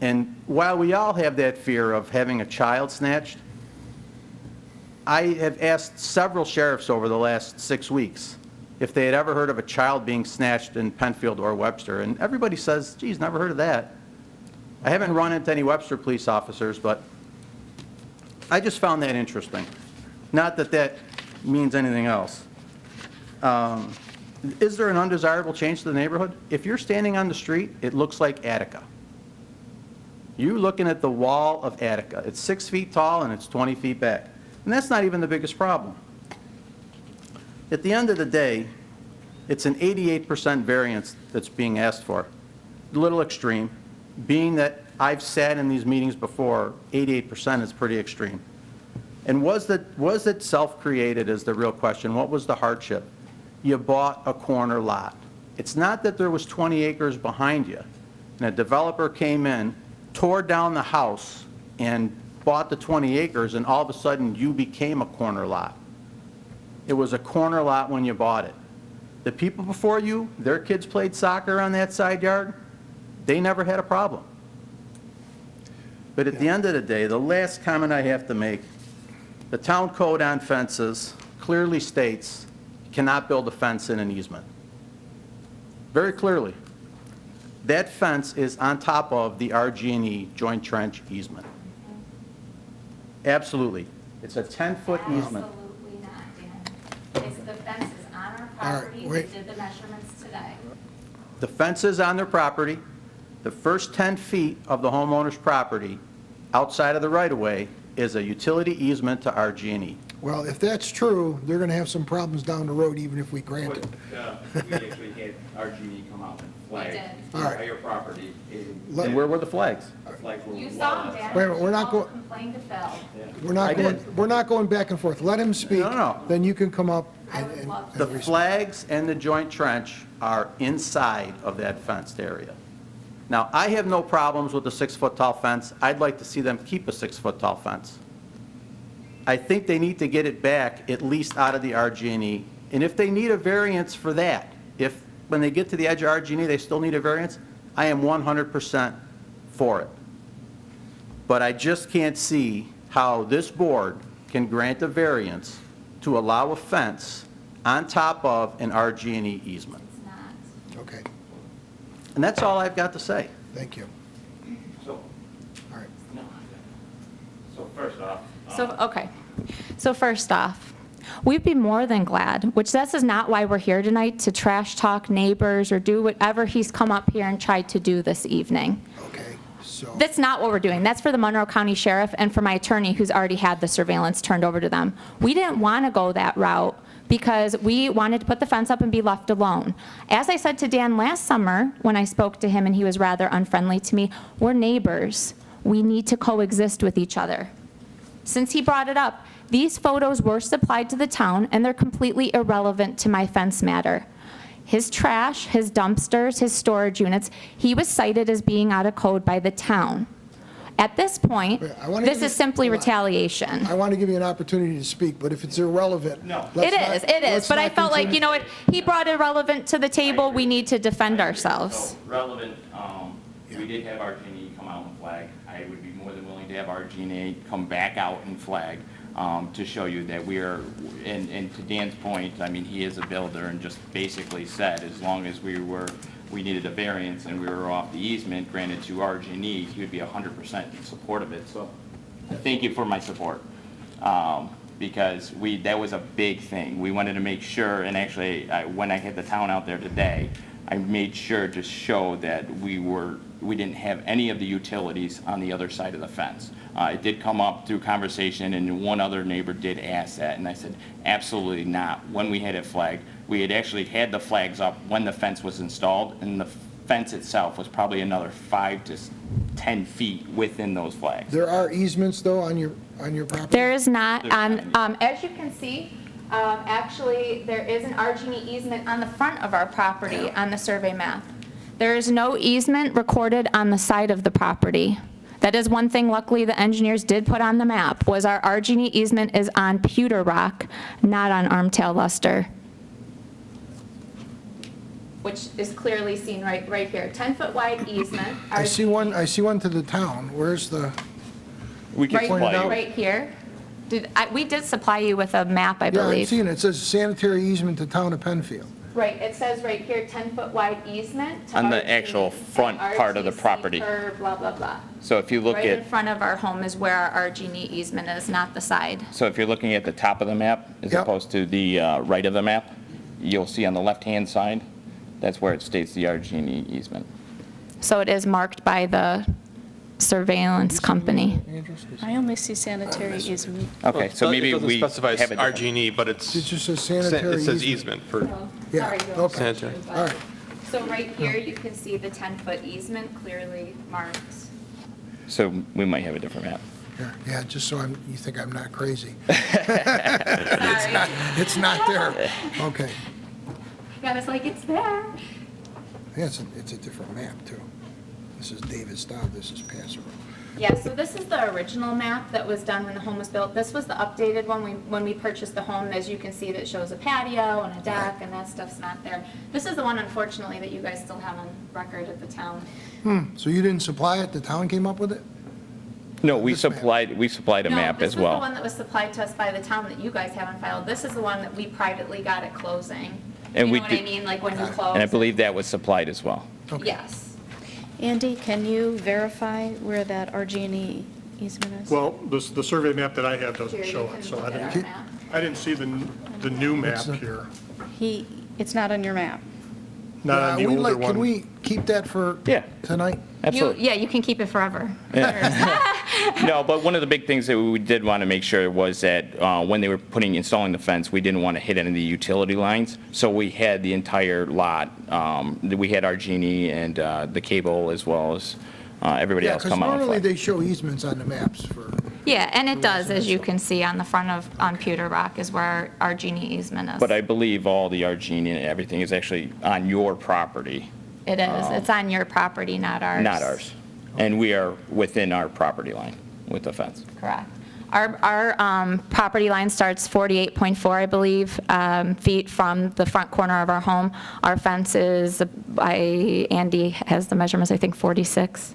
And while we all have that fear of having a child snatched, I have asked several sheriffs over the last 6 weeks if they had ever heard of a child being snatched in Penfield or Webster, and everybody says, geez, never heard of that. I haven't run into any Webster police officers, but I just found that interesting. Not that that means anything else. Is there an undesirable change to the neighborhood? If you're standing on the street, it looks like Attica. You're looking at the wall of Attica. It's 6 feet tall and it's 20 feet back. And that's not even the biggest problem. At the end of the day, it's an 88% variance that's being asked for. A little extreme. Being that I've sat in these meetings before, 88% is pretty extreme. And was it self-created is the real question. What was the hardship? you bought a corner lot. It's not that there was 20 acres behind you, and a developer came in, tore down the house, and bought the 20 acres, and all of a sudden, you became a corner lot. It was a corner lot when you bought it. The people before you, their kids played soccer on that side yard, they never had a problem. But at the end of the day, the last comment I have to make, the town code on fences clearly states you cannot build a fence in an easement. Very clearly. That fence is on top of the RG&E joint trench easement. Absolutely. It's a 10-foot easement. Absolutely not, Dan. It's, the fence is on our right, property. We wait. did the measurements today. The fence is on their property. The first 10 feet of the homeowner's property outside of the right-of-way is a utility easement to RG&E. Well, if that's true, they're going to have some problems down the road, even if we grant it. We actually had RG&E come out and flag did. All right. your property. And where were the flags? The flags were You well saw him, less. Dan. Wait a minute, we're not You called, go- complained to Phil. We're not going back and forth. Let him speak. No. Then you can come up I and... would and- love to. The and respond. flags and the joint trench are inside of that fenced area. Now, I have no problems with the 6-foot-tall fence. I'd like to see them keep a 6-foot-tall fence. I think they need to get it back at least out of the RG&E. And if they need a variance for that, if when they get to the edge of RG&E, they still need a variance, I am 100% for it. But I just can't see how this board can grant a variance to allow a fence on top of an RG&E easement. It's not. Okay, And that's all I've got to say. thank you. So, All right. no. So first off. So first off, we'd be more than glad, which this is not why we're here tonight, to trash talk neighbors or do whatever he's come up here and tried to do this evening. Okay, so... That's not what we're doing. That's for the Monroe County Sheriff and for my attorney who's already had the surveillance turned over to them. We didn't want to go that route because we wanted to put the fence up and be left alone. As I said to Dan last summer when I spoke to him and he was rather unfriendly to me, we're neighbors. We need to coexist with each other. Since he brought it up, these photos were supplied to the town and they're completely irrelevant to my fence matter. His trash, his dumpsters, his storage units, he was cited as being out of code by the town. At this point, Wait, I wanna this give is you- simply hold on. retaliation. I want to give you an opportunity to speak, but if it's irrelevant... No. It is, but I felt like, you know what, he brought irrelevant to the table, we need to defend ourselves. So relevant, we did have RG&E come out and flag. I would be more than willing to have RG&E come back out and flag to show you that we are, and to Dan's point, I mean, he is a builder and just basically said as long as we needed a variance and we were off the easement granted to RG&E, he would be 100% in support of it. So thank you for my support. Because that was a big thing. We wanted to make sure, and actually, when I had the town out there today, I made sure to show that we didn't have any of the utilities on the other side of the fence. It did come up through conversation, and one other neighbor did ask that, and I said, absolutely not. When we had it flagged, we had actually had the flags up when the fence was installed, and the fence itself was probably another 5 to 10 feet within those flags. There are easements, though, on your property? There is not, There's not. as you can see, actually, there is an RG&E easement on the front of our property on the survey map. There is no easement recorded on the side of the property. That is one thing luckily the engineers did put on the map, was our RG&E easement is on Pewter Rock, not on Armtail Luster. Which is clearly seen right here, 10-foot wide easement. I see one to the town. Where's the... We can Right, supply you. right here. We did supply you with a map, I Yeah, I'm believe. seeing it. It says sanitary easement to town of Penfield. Right, it says right here, 10-foot wide easement. to On the RT, actual front and part of the RTC property. curve, blah, blah, blah. So if you look Right in at, front of our home is where our RG&E easement is, not the side. so if you're looking at the top of the map as Yep. opposed to the right of the map, you'll see on the left-hand side, that's where it states the RG&E easement. So it is marked by the surveillance company. I only see sanitary easement. Okay, so maybe we It doesn't specify have a different- RG&E, but It just says sanitary it says easement. easement for, Yeah, Sorry, Bill. okay. Sanitary. All right. So right here, you can see the 10-foot easement clearly marked. So we might have a different map. Yeah, just so you think I'm not crazy. Sorry. It's not there. Okay. I was like, it's there. Yeah, it's a different map, too. This is David Staub, this is Pass Road. Yeah, so this is the original map that was done when the home was built. This was the updated one when we purchased the home. As you can see, that shows a patio and a deck, and that stuff's not there. This is the one, unfortunately, that you guys still have on record at the town. So you didn't supply it, the town came up with it? No, we This map. supplied a map as No, this was the well. one that was supplied to us by the town that you guys have on file. This is the one that we privately got at closing. And You we know what I did- mean, like when you close? And I believe that was supplied as well. Yes. Andy, can you verify where that RG&E easement is? Well, the survey map that I have doesn't Jerry, show you it, can so look I at our didn't, map. I didn't see the new map here. It's not on your map. Not on the We'd older like- one. Can we keep that for Yeah. tonight? Absolutely. Yeah, you can keep it forever. No, but one of the big things that we did want to make sure was that when they were installing the fence, we didn't want to hit any of the utility lines. So we had the entire lot, we had our genie and the cable as well as everybody Yeah, else because come out. normally they show easements on the maps for, Yeah, and it does, as you can see on the front on Pewter Rock is where our genie easement is. But I believe all the our genie and everything is actually on your property, It is. It's on your property, not ours. not ours. And we are within our property line with the fence. Correct. Our property line starts 48.4, I believe, feet from the front corner of our home. Our fence is, Andy has the measurements, I think 46.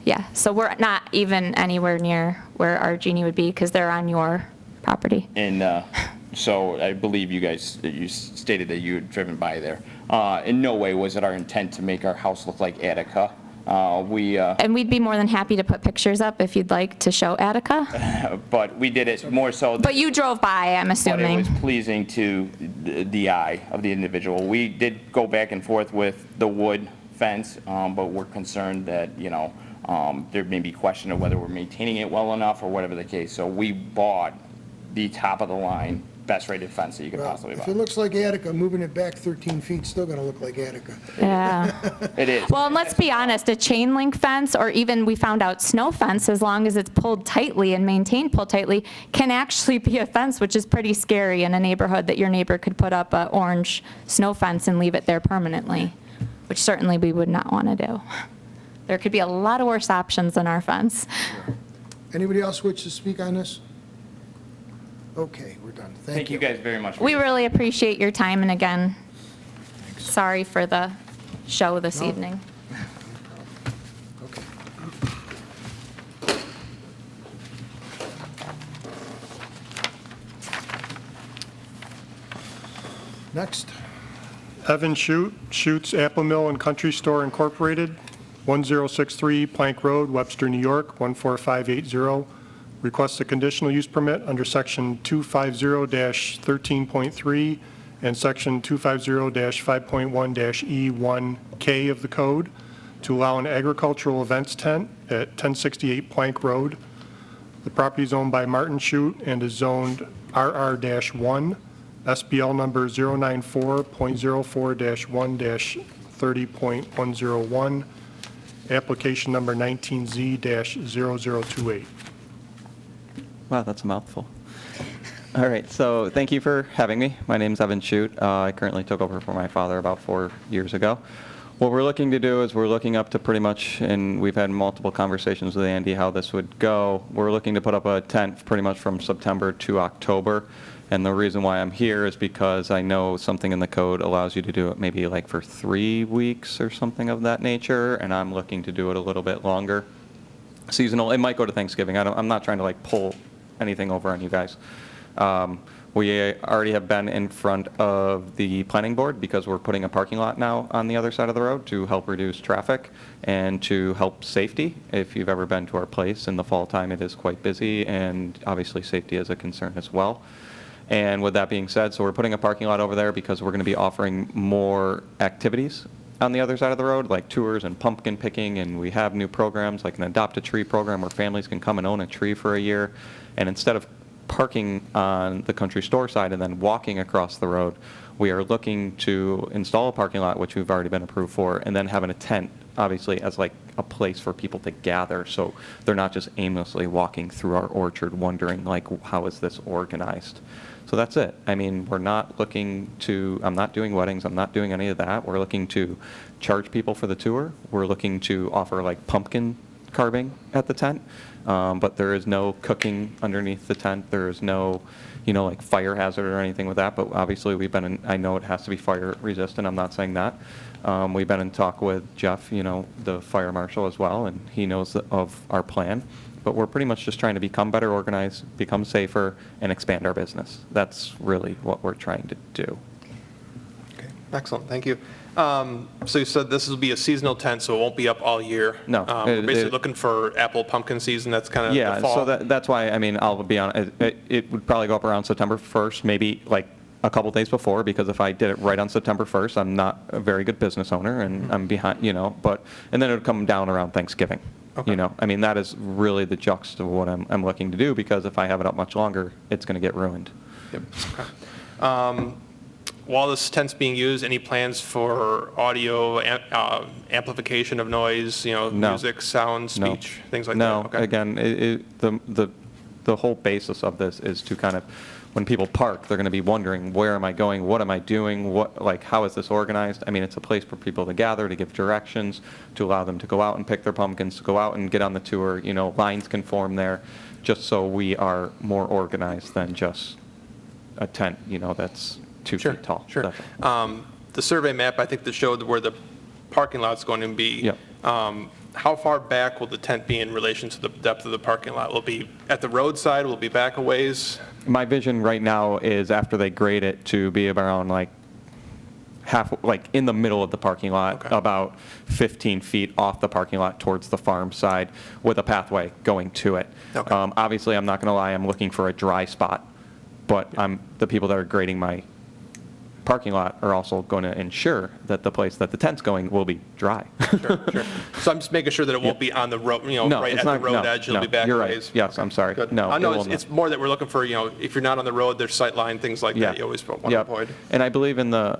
Yeah, so we're not even anywhere near where our genie would be because they're on your property. And so I believe you stated that you had driven by there. In no way was it our intent to make our house look like Attica. And we'd be more than happy to put pictures up if you'd like to show Attica. But we did it more so. But you drove by, I'm But it assuming. was pleasing to the eye of the individual. We did go back and forth with the wood fence, but we're concerned that, there may be question of whether we're maintaining it well enough or whatever the case. So we bought the top of the line, best rated fence that you could well, possibly if it buy. looks like Attica, moving it back 13 feet, still gonna look like Attica. Yeah. It is. Well, and let's be honest, a chain link fence, or even we found out snow fence, as long as it's pulled tightly and maintained pulled tightly, can actually be a fence, which is pretty scary in a neighborhood that your neighbor could put up an orange snow fence and leave it there permanently, which certainly we would not want to do. There could be a lot of worse options than our fence. Anybody else wish to speak on this? Okay, we're done. Thank you guys very much. We really appreciate your time, and again, sorry for the show this No. evening. Okay. Next. Evan Schutz Apple Mill and Country Store Incorporated, 1063 Plank Road, Webster, New York, 14580. Requests a conditional use permit under Section 250-13.3 and Section 250-5.1-E1K of the code to allow an agricultural events tent at 1068 Plank Road. The property is owned by Martin Schut and is zoned RR-1. SBL number 094.04-1-30.101, application number 19Z-0028. Wow, that's a mouthful. All right, so thank you for having me. My name's Evan Schut. I currently took over for my father about 4 years ago. What we're looking to do is we're looking up to pretty much, and we've had multiple conversations with Andy how this would go. We're looking to put up a tent pretty much from September to October. And the reason why I'm here is because I know something in the code allows you to do it maybe like for 3 weeks or something of that nature, and I'm looking to do it a little bit longer. Seasonal, it might go to Thanksgiving. I'm not trying to like pull anything over on you guys. We already have been in front of the planning board because we're putting a parking lot now on the other side of the road to help reduce traffic and to help safety. If you've ever been to our place in the fall time, it is quite busy, and obviously safety is a concern as well. And with that being said, so we're putting a parking lot over there because we're going to be offering more activities on the other side of the road, like tours and pumpkin picking, and we have new programs like an Adopt a Tree program where families can come and own a tree for a year. And instead of parking on the country store side and then walking across the road, we are looking to install a parking lot, which we've already been approved for, and then having a tent, obviously, as like a place for people to gather, so they're not just aimlessly walking through our orchard wondering, like, how is this organized? So that's it. I mean, we're not looking to, I'm not doing weddings, I'm not doing any of that. We're looking to charge people for the tour. We're looking to offer like pumpkin carving at the tent, but there is no cooking underneath the tent. There is no, like fire hazard or anything with that, but obviously we've been in, I know it has to be fire resistant, I'm not saying that. We've been in talk with Jeff, the fire marshal as well, and he knows of our plan. But we're pretty much just trying to become better organized, become safer, and expand our business. That's really what we're trying to do. Okay, excellent, thank you. So you said this will be a seasonal tent, so it won't be up all year? No. We're basically looking for apple pumpkin season, that's kind of Yeah, the fall? so that's why, I'll be honest, it would probably go up around September 1st, maybe like a couple days before, because if I did it right on September 1st, I'm not a very good business owner, and I'm behind, and then it would come down around Thanksgiving. Okay. That is really the juxt of what I'm looking to do, because if I have it up much longer, it's going to get ruined. Yep, okay. While this tent's being used, any plans for audio amplification of noise, No. music, sound, speech, things like that? No, Okay. again, the whole basis of this is to kind of, when people park, they're going to be wondering, where am I going, what am I doing, how is this organized? It's a place for people to gather, to give directions, to allow them to go out and pick their pumpkins, to go out and get on the tour, lines can form there, just so we are more organized than just a tent, that's 2 feet tall. Sure. That's all. The survey map, I think that showed where the parking lot's going to be. Yep. How far back will the tent be in relation to the depth of the parking lot? Will it be at the roadside? Will it be back a ways? My vision right now is, after they grade it, to be around in the middle of the parking lot, Okay. about 15 feet off the parking lot towards the farm side, with a pathway going to it. Okay. Obviously, I'm not going to lie, I'm looking for a dry spot, but the people that are grading my parking lot are also going to ensure that the place that the tent's going will be dry. Sure. So I'm just making sure that it won't be on the road, No, right it's at not- the road no, edge. It'll no, be back you're a right. ways. Yes, I'm sorry. Good. No, No, it will it's not. more that we're looking for, if you're not on the road, there's sight line, things like that. You always want to Yep. avoid. And I believe in the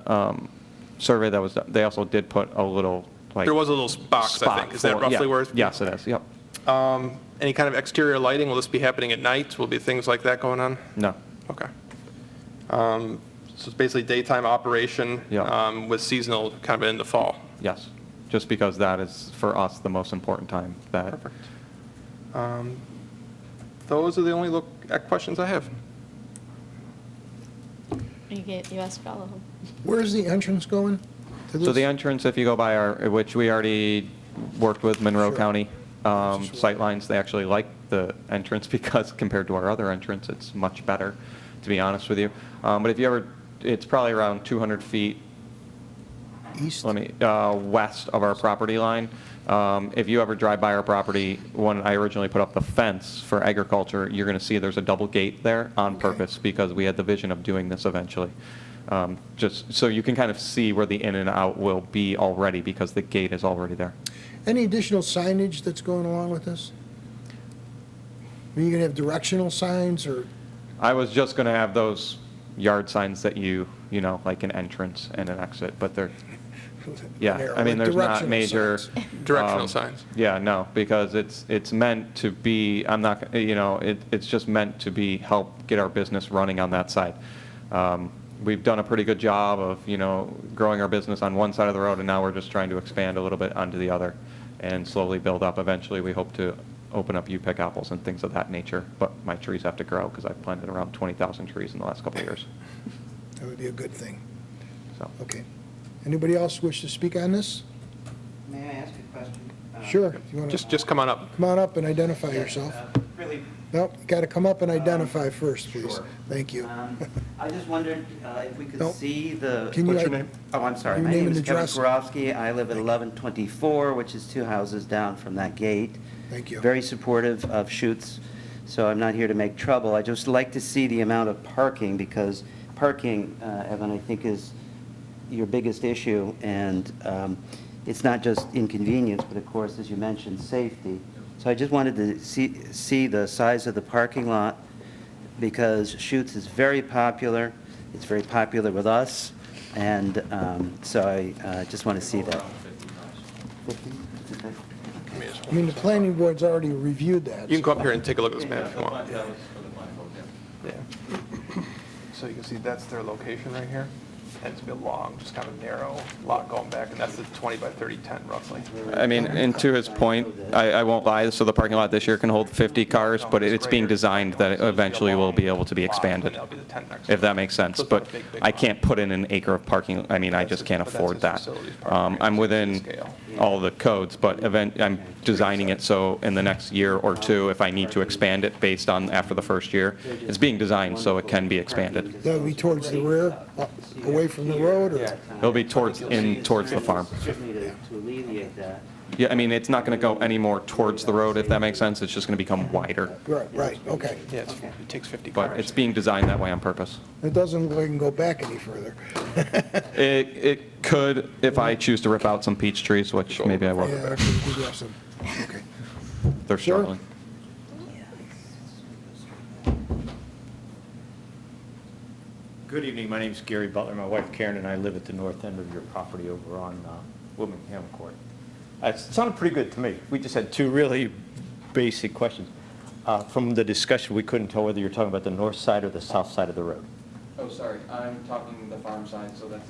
survey that was done, they also did put a little, There was a little box, I think. Is that roughly where? Yes, it is, yep. Any kind of exterior lighting? Will this be happening at night? Will be things like that going on? No. Okay. So it's basically daytime operation Yeah. with seasonal kind of in the fall. Yes, just because that is, for us, the most important time. Perfect. Those are the only questions I have. You asked all of them. Where's the entrance going to this? So the entrance, if you go by which we already worked with Monroe Sure. County sightlines, they actually like the entrance, because compared to our other entrance, it's much better, to be honest with you. But if you ever, it's probably around 200 feet East? west of our property line. If you ever drive by our property, when I originally put up the fence for agriculture, you're going to see there's a double gate there on purpose, because we had the vision of doing this eventually. Just so you can kind of see where the in and out will be already, because the gate is already there. Any additional signage that's going along with this? Are you going to have directional signs, or? I was just going to have those yard signs that like an entrance and an exit, but they're, yeah, narrow, there's not directional major. signs? Directional signs. Yeah, no, because it's meant to be, it's just meant to be, help get our business running on that side. We've done a pretty good job of, growing our business on one side of the road, and now we're just trying to expand a little bit onto the other and slowly build up. Eventually, we hope to open up pick apples and things of that nature, but my trees have to grow, because I've planted around 20,000 trees in the last couple of years. That would be a good thing. So, Okay. Anybody else wish to speak on this? May I ask a question? Sure. If you want to Just come on up. come on up and identify yourself. Really, Nope, you got to come up and identify first, please. Sure. Thank you. I just wondered if we could Nope. see the... Can you What's your name? Oh, I'm sorry. Your My name name and is Kevin address? Kurowski. I live at 1124, which is 2 houses down from that gate. Thank you. Very supportive of shoots, so I'm not here to make trouble. I just like to see the amount of parking, because parking, Evan, I think is your biggest issue, and it's not just inconvenience, but of course, as you mentioned, safety. So I just wanted to see the size of the parking lot, because Shoots is very popular. It's very popular with us, and so I just want to see that. I mean, the planning board's already reviewed that. You can go up here and take a look at this map if you want. Yeah. So you can see that's their location right here. And it's a bit long, just kind of narrow lot going back, and that's the 20 by 30 tent roughly. I mean, and to his point, I won't lie, so the parking lot this year can hold 50 cars, but it's being designed that it eventually will be able to be expanded, That'll be the tent next if door. that makes sense. So it's not But a big, big I lot. can't put in an acre of parking, I mean, I just can't But that's afford his that. facilities parking I'm area, within scale. all the codes, but I'm designing it so in the next year or two, if I need to expand it based on after the first year, it's being designed so it can be expanded. That would be towards the rear, away from the road, or? It'll be towards the farm. To alleviate that. Yeah, I mean, it's not going to go any more towards the road, if that makes sense. It's just going to become wider. Right, okay. Yeah, it takes 50 But cars. it's being designed that way on purpose. It doesn't look like it can go back any further. It could, if I choose to rip out some peach trees, which maybe I will. Yeah, okay, we do have some, okay. They're Sure. struggling. Good evening, my name is Gary Butler. My wife Karen and I live at the north end of your property over on Wilmingham Court. It sounded pretty good to me. We just had two really basic questions. From the discussion, we couldn't tell whether you're talking about the north side or the south side of the road. Oh, sorry, I'm talking the farm side, so that's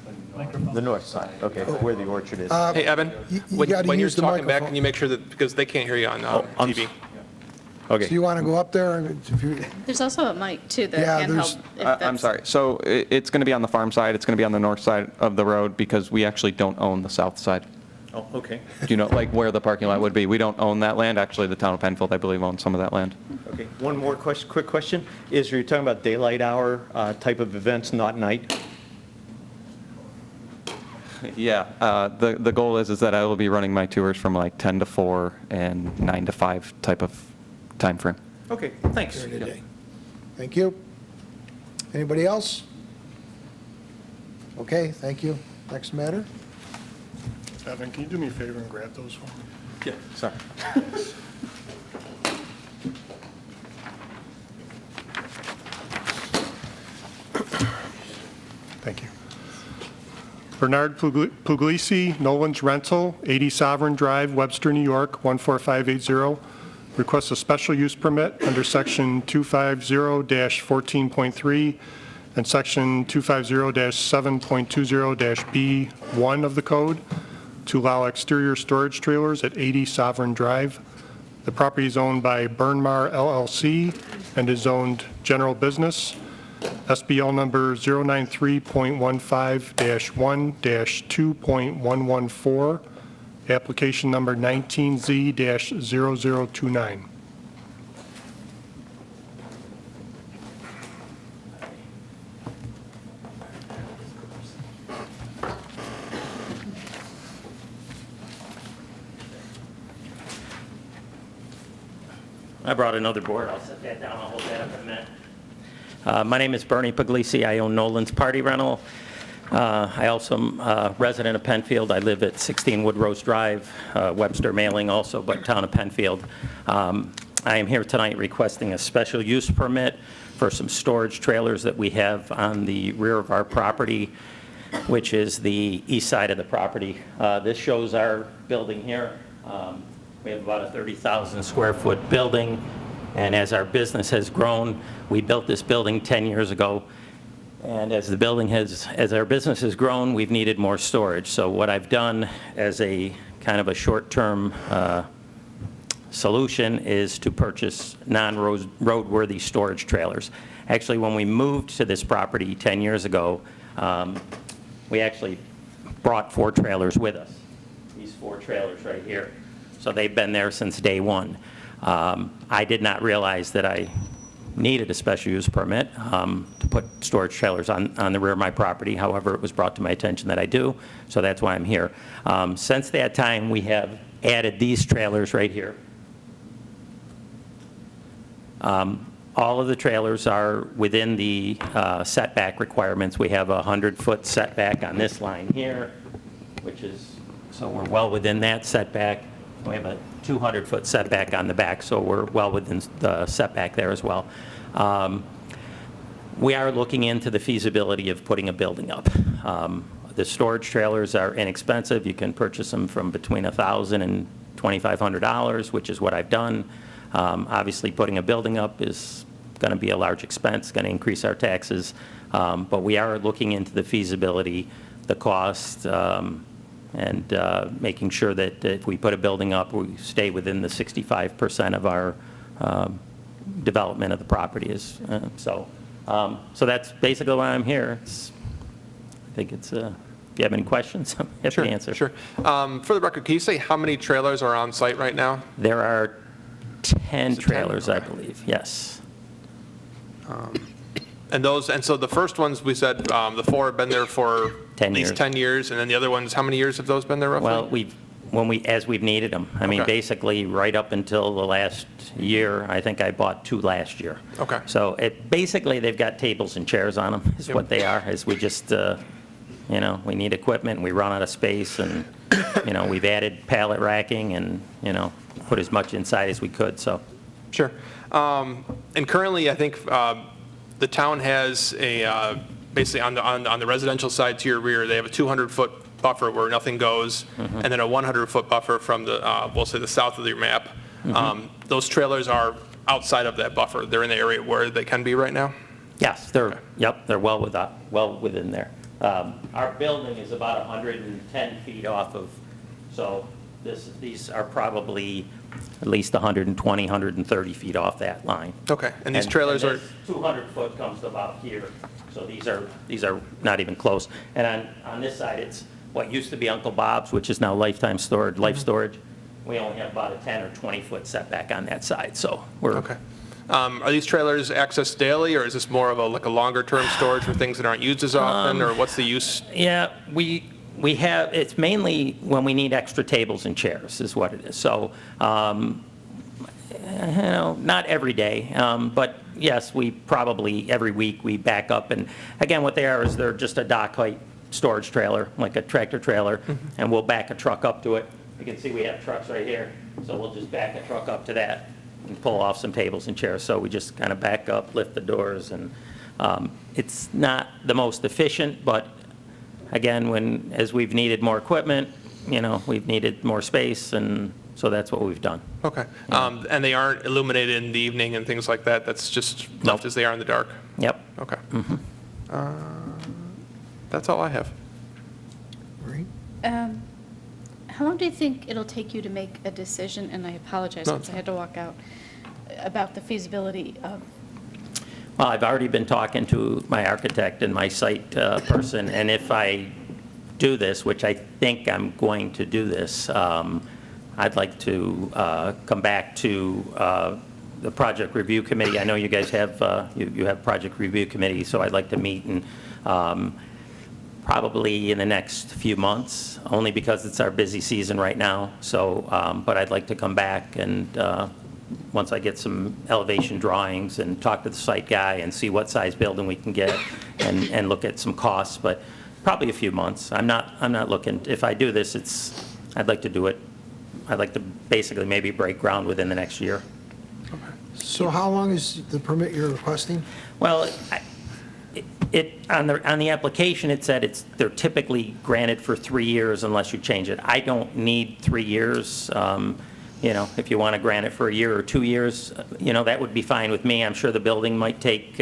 The north side, okay, where the orchard is. Hey, Evan, You when gotta you're use the talking back, microphone. can you make sure that, because they can't hear you on I'm TV. Okay. So you want to go up there? And if you- There's also a mic too that Yeah, can there's- help. if I'm that's- sorry. So it's going to be on the farm side. It's going to be on the north side of the road because we actually don't own the south side. Oh, okay. Do you know, like, where the parking lot would be? We don't own that land. Actually, the town of Penfield, I believe, owns some of that land. Okay, one more question, quick question. Is you're talking about daylight hour type of events, not night? Yeah, the goal is that I will be running my tours from like 10 to 4 and 9 to 5 type of time frame. Okay, thanks. During the day. Thank you. Anybody else? Okay, thank you. Next matter. Evan, can you do me a favor and grab those for me? Yeah, sorry. Thank you. Bernard Puglisi, Nolan's Rental, 80 Sovereign Drive, Webster, New York, 14580, requests a special use permit under Section 250-14.3 and Section 250-7.20-B1 of the code to allow exterior storage trailers at 80 Sovereign Drive. The property is owned by Bernmar LLC and is zoned general business. SBL number 093.15-1-2.114, application number 19Z-0029. I brought another board. I'll set that down. I'll hold that up in a minute. My name is Bernie Puglisi. I own Nolan's Party Rental. I also am a resident of Penfield. I live at 16 Woodrose Drive, Webster mailing also, but town of Penfield. I am here tonight requesting a special use permit for some storage trailers that we have on the rear of our property, which is the east side of the property. This shows our building here. We have about a 30,000 square foot building, and as our business has grown, we built this building 10 years ago, and as our business has grown, we've needed more storage. So what I've done as a kind of a short-term solution is to purchase non-roadworthy storage trailers. Actually, when we moved to this property 10 years ago, we actually brought 4 trailers with us. These 4 trailers right here. So they've been there since day one. I did not realize that I needed a special use permit to put storage trailers on the rear of my property. However, it was brought to my attention that I do, so that's why I'm here. Since that time, we have added these trailers right here. All of the trailers are within the setback requirements. We have a 100-foot setback on this line here, which is, so we're well within that setback. We have a 200-foot setback on the back, so we're well within the setback there as well. We are looking into the feasibility of putting a building up. The storage trailers are inexpensive. You can purchase them from between $1,000 and $2,500, which is what I've done. Obviously, putting a building up is going to be a large expense, going to increase our taxes. But we are looking into the feasibility, the cost, and making sure that if we put a building up, we stay within the 65% of our development of the property is. So that's basically why I'm here. I think it's, if you have any questions, I'm happy to answer. Sure. For the record, can you say how many trailers are on site right now? There are 10 trailers, I Okay. believe, yes. And so the first ones, we said, the 4 have been there for 10 at least years. 10 years, and then the other ones, how many years have those been there roughly? Well, as we've needed them. I mean, Okay. basically, right up until the last year, I think I bought 2 last year. Okay. So basically, they've got tables and chairs on them, is Yep. what they are, is we just, we need equipment, and we run out of space, and, we've added pallet racking and, put as much inside as we could, so. Sure. And currently, I think the town has a, basically on the residential side to your rear, they have a 200-foot buffer where nothing goes, and then a 100-foot buffer from the, we'll say the south of your map. Those trailers are outside of that buffer. They're in the area where they can be right now? Yes, they're well within there. Our building is about 110 feet off of, so these are probably at least 120, 130 feet off that line. Okay, and these trailers are... 200-foot comes to about here, so these are not even close. And on this side, it's what used to be Uncle Bob's, which is now Lifetime Storage, Life Storage. We only have about a 10 or 20-foot setback on that side, so we're... Okay. Are these trailers accessed daily, or is this more of a longer-term storage for things that aren't used as often, or what's the use? Yeah, we have, it's mainly when we need extra tables and chairs is what it is. So, not every day, but yes, we probably, every week, we back up. And again, what they are is they're just a dock height storage trailer, like a tractor trailer, and we'll back a truck up to it. You can see we have trucks right here, so we'll just back a truck up to that and pull off some tables and chairs. So we just kind of back up, lift the doors, and it's not the most efficient, but again, as we've needed more equipment, we've needed more space, and so that's what we've done. Okay. And they aren't illuminated in the evening and things like that? That's just left as they are in the dark? Yep. Okay. That's all I have. Right? How long do you think it'll take you to make a decision, and I apologize No, since I had to walk out, about the feasibility of? Well, I've already been talking to my architect and my site person, and if I do this, which I think I'm going to do this, I'd like to come back to the project review committee. I know you guys have, you have project review committee, so I'd like to meet and probably in the next few months, only because it's our busy season right now. So, but I'd like to come back and once I get some elevation drawings and talk to the site guy and see what size building we can get and look at some costs, but probably a few months. I'm not looking, if I do this, I'd like to do it. I'd like to basically maybe break ground within the next year. So how long is the permit you're requesting? Well, on the application, it said they're typically granted for 3 years unless you change it. I don't need 3 years. If you want to grant it for a year or 2 years, that would be fine with me. I'm sure the building might take,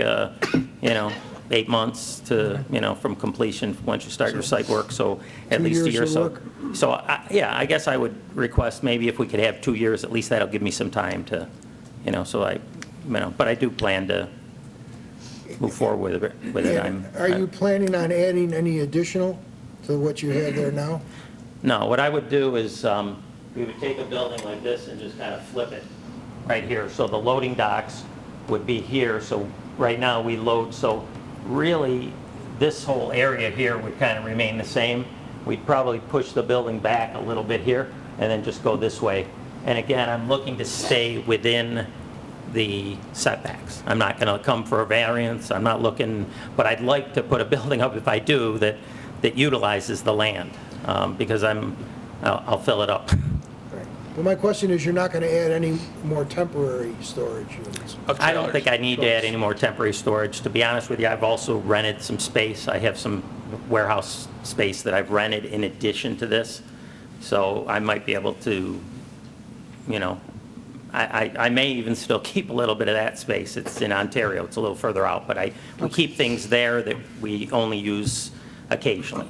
8 months to, from completion once you start your site work, so at 2 least a years year or of so. work? So, I guess I would request maybe if we could have 2 years, at least that'll give me some time to, but I do plan to move forward with it. And are you planning on adding any additional to what you have there now? No, what I would do is, we would take a building like this and just kind of flip it right here. So the loading docks would be here, so right now we load, so really, this whole area here would kind of remain the same. We'd probably push the building back a little bit here, and then just go this way. And again, I'm looking to stay within the setbacks. I'm not going to come for a variance, I'm not looking, but I'd like to put a building up, if I do, that utilizes the land, because I'll fill it up. But my question is, you're not going to add any more temporary storage units? I don't think I need to add any more temporary storage. To be honest with you, I've also rented some space. I have some warehouse space that I've rented in addition to this. So I might be able to, you know, I may even still keep a little bit of that space. It's in Ontario, it's a little further out, but we keep things there that we only use occasionally.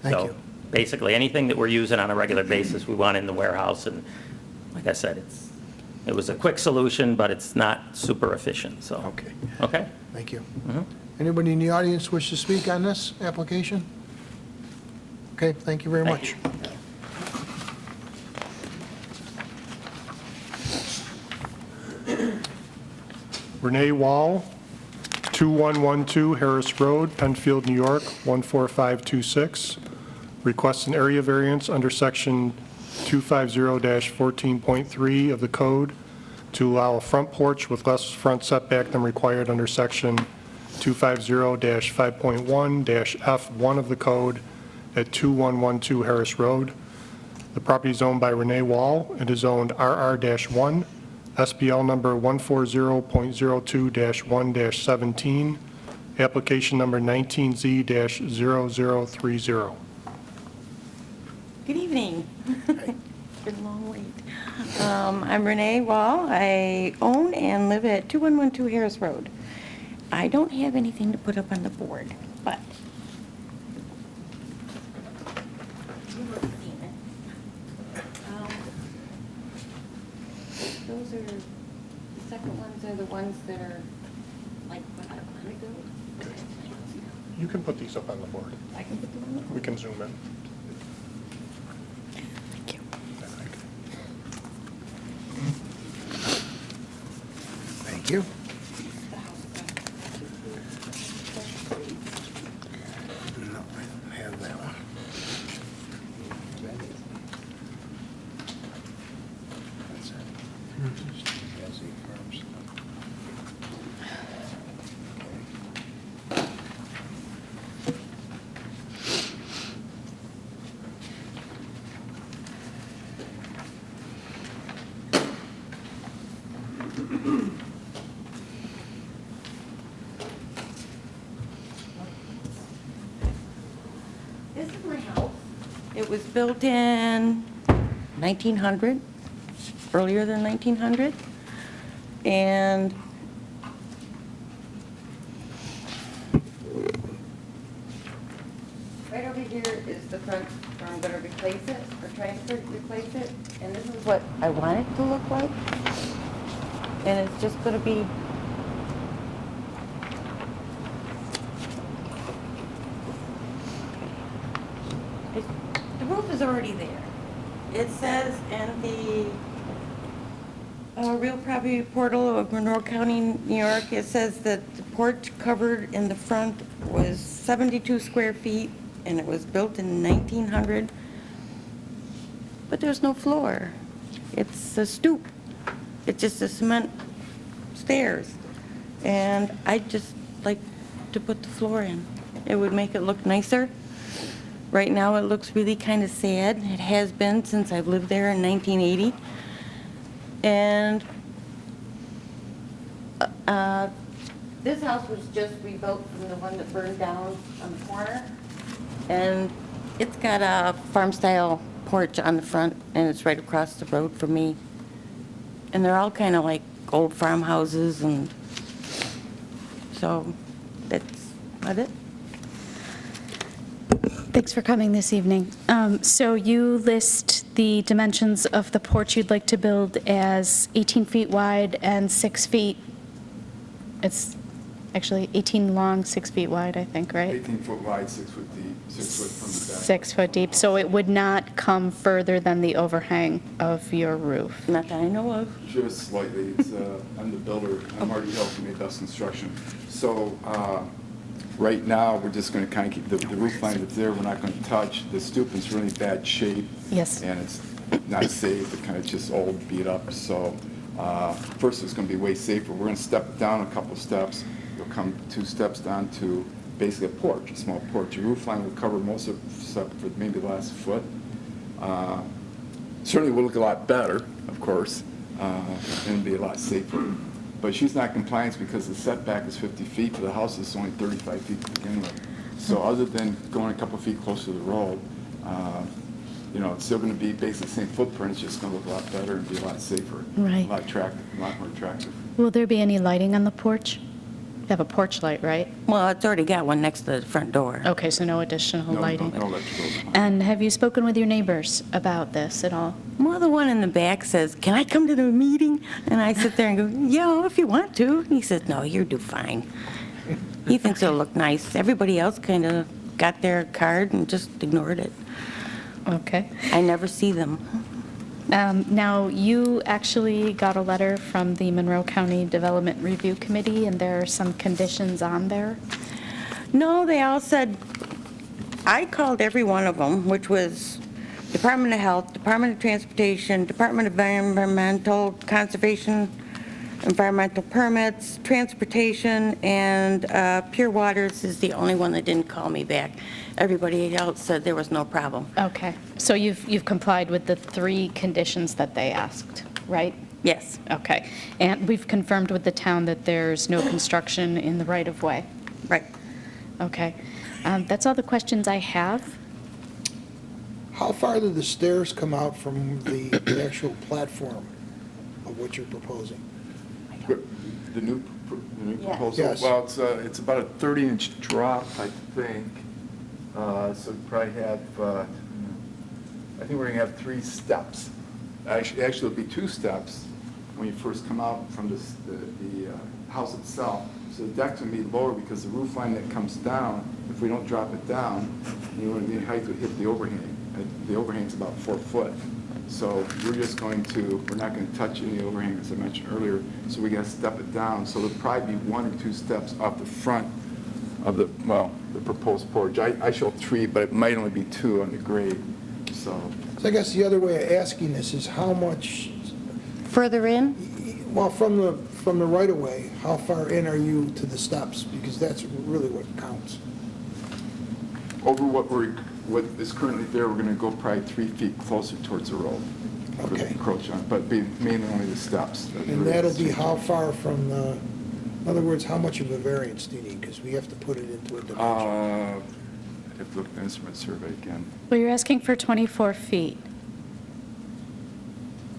Thank So you. basically, anything that we're using on a regular basis, we want in the warehouse, and like I said, it was a quick solution, but it's not super efficient, so. Okay. Okay? Thank you. Mhm. Anybody in the audience wish to speak on this application? Okay, thank you very Thank much. you. Renee Wall, 2112 Harris Road, Penfield, New York, 14526. Requests an area variance under section 250-14.3 of the code to allow a front porch with less front setback than required under section 250-5.1-F1 of the code at 2112 Harris Road. The property is owned by Renee Wall. It is owned RR-1, SBL number 140.02-1-17, application number 19Z-0030. Good evening. Been a long wait. I'm Renee Wall. I own and live at 2112 Harris Road. I don't have anything to put up on the board, but you have seen it. Those are, the second ones are the ones that are like what I want to go. You can put these up on the board. I can put them on the board. We can zoom in. Thank you. Thank you. No, I don't have that one. That's it. Desi Farms. This is my house. It was built in 1900, earlier than 1900. And right over here is the front where I'm going to replace it, or trying to replace it. And this is what I want it to look like. And it's just going to be the roof is already there. It says in the real property portal of Monroe County, New York, it says that the porch covered in the front was 72 square feet, and it was built in 1900. But there's no floor. It's a stoop. It's just a cement stairs. And I'd just like to put the floor in. It would make it look nicer. Right now, it looks really kind of sad. It has been since I've lived there in 1980. And this house was just rebuilt from the one that burned down on the corner. And it's got a farm-style porch on the front, and it's right across the road from me. And they're all kind of like old farmhouses, and so that's about it. Thanks for coming this evening. So you list the dimensions of the porch you'd like to build as 18 feet wide and 6 feet. It's actually 18 long, 6 feet wide, I think, right? 18 foot wide, 6 foot deep, 6 foot from the back. 6 foot deep, so it would not come further than the overhang of your roof. Not that I know of. Just slightly. It's, I'm the builder. I'm Marty Hill from Midwest Construction. So right now, we're just going to kind of keep the roof line that's there. We're not going to touch. The stoop is really bad shape. Yes. And it's not safe. It's kind of just old, beat up. So first, it's going to be way safer. We're going to step down a couple steps. You'll come 2 steps down to basically a porch, a small porch. Your roof line will cover most of except for maybe the last foot. certainly will look a lot better, of course, and be a lot safer. But she's not compliant because the setback is 50 feet, but the house is only 35 feet to begin with. So other than going a couple feet closer to the road, you know, it's still going to be basically the same footprint, it's just going to look a lot better and be a lot safer. Right. A lot attractive, a lot more attractive. Will there be any lighting on the porch? You have a porch light, right? Well, it's already got one next to the front door. Okay, so no additional lighting. No electrical. And have you spoken with your neighbors about this at all? Well, the one in the back says, "Can I come to the meeting?" And I sit there and go, "Yeah, if you want to." And he says, "No, you do fine." He thinks it'll look nice. Everybody else kind of got their card and just ignored it. Okay. I never see them. Now, you actually got a letter from the Monroe County Development Review Committee, and there are some conditions on there? No, they all said, I called every one of them, which was Department of Health, Department of Transportation, Department of Environmental Conservation, Environmental Permits, Transportation, and Pure Waters is the only one that didn't call me back. Everybody else said there was no problem. Okay, so you've complied with the 3 conditions that they asked, right? Yes. Okay, and we've confirmed with the town that there's no construction in the right-of-way? Right. Okay, that's all the questions I have. How far do the stairs come out from the actual platform of what you're proposing? The new Yes. proposal? Yes. Well, it's about a 30-inch drop, I think. So we probably have, I think we're going to have 3 steps. Actually, it'll be 2 steps when you first come out from the house itself. So the deck's going to be lower because the roof line that comes down, if we don't drop it down, the height would hit the overhang. The overhang's about 4 foot. So we're not going to touch any overhang, as I mentioned earlier, so we got to step it down. So there'll probably be 1 or 2 steps off the front of the proposed porch. I show 3, but it might only be 2 on the grade, so. So I guess the other way of asking this is how much, Further in? well, from the right-of-way, how far in are you to the steps? Because that's really what counts. Over what is currently there, we're going to go probably 3 feet closer towards the road. For the Okay. encroach on, but be mainly only the steps. And that'll be how far from the, in other words, how much of a variance do you need? Because we have to put it into a dimension. I have to look at the instrument survey again. Well, you're asking for 24 feet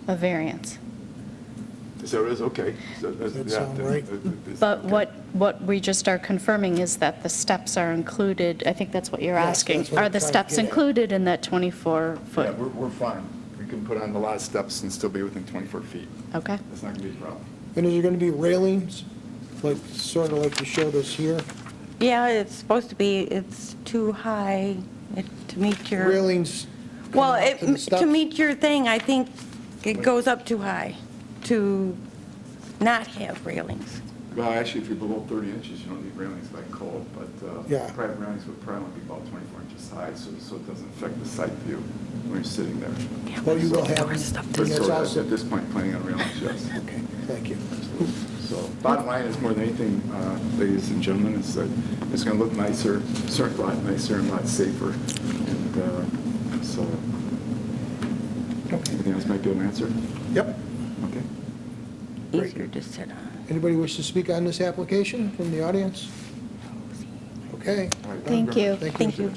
of variance. Is that what it is? Okay. So Does that sound right? But what we just are confirming is that the steps are included, I think that's what you're Yes, asking. that's what Are I'm the trying to steps get at. included in that Yeah, 24-foot? we're fine. We can put on a lot of steps and still be within 24 feet. Okay. That's not going to be a problem. And is there going to be railings, like, sort of like you showed us here? Yeah, it's supposed to be, it's too high to meet your... Railings Well, coming out to the to steps? meet your thing, I think it goes up too high to not have railings. Well, actually, if you're below 30 inches, you don't need railings by code, but Yeah. private railings would probably only be about 24 inches high, so it doesn't affect the site view when you're sitting there. Well, you will have, and But that's so also, at this point, planning on railings, yes. okay, thank you. So bottom line is, more than anything, ladies and gentlemen, is that it's going to look nicer, certainly a lot nicer and a lot safer. And so, anything else might be able to answer? Yep. Okay. Great. Easier to sit on. Anybody wish to speak on this application from the audience? Okay. All right. Thank you. Thank you.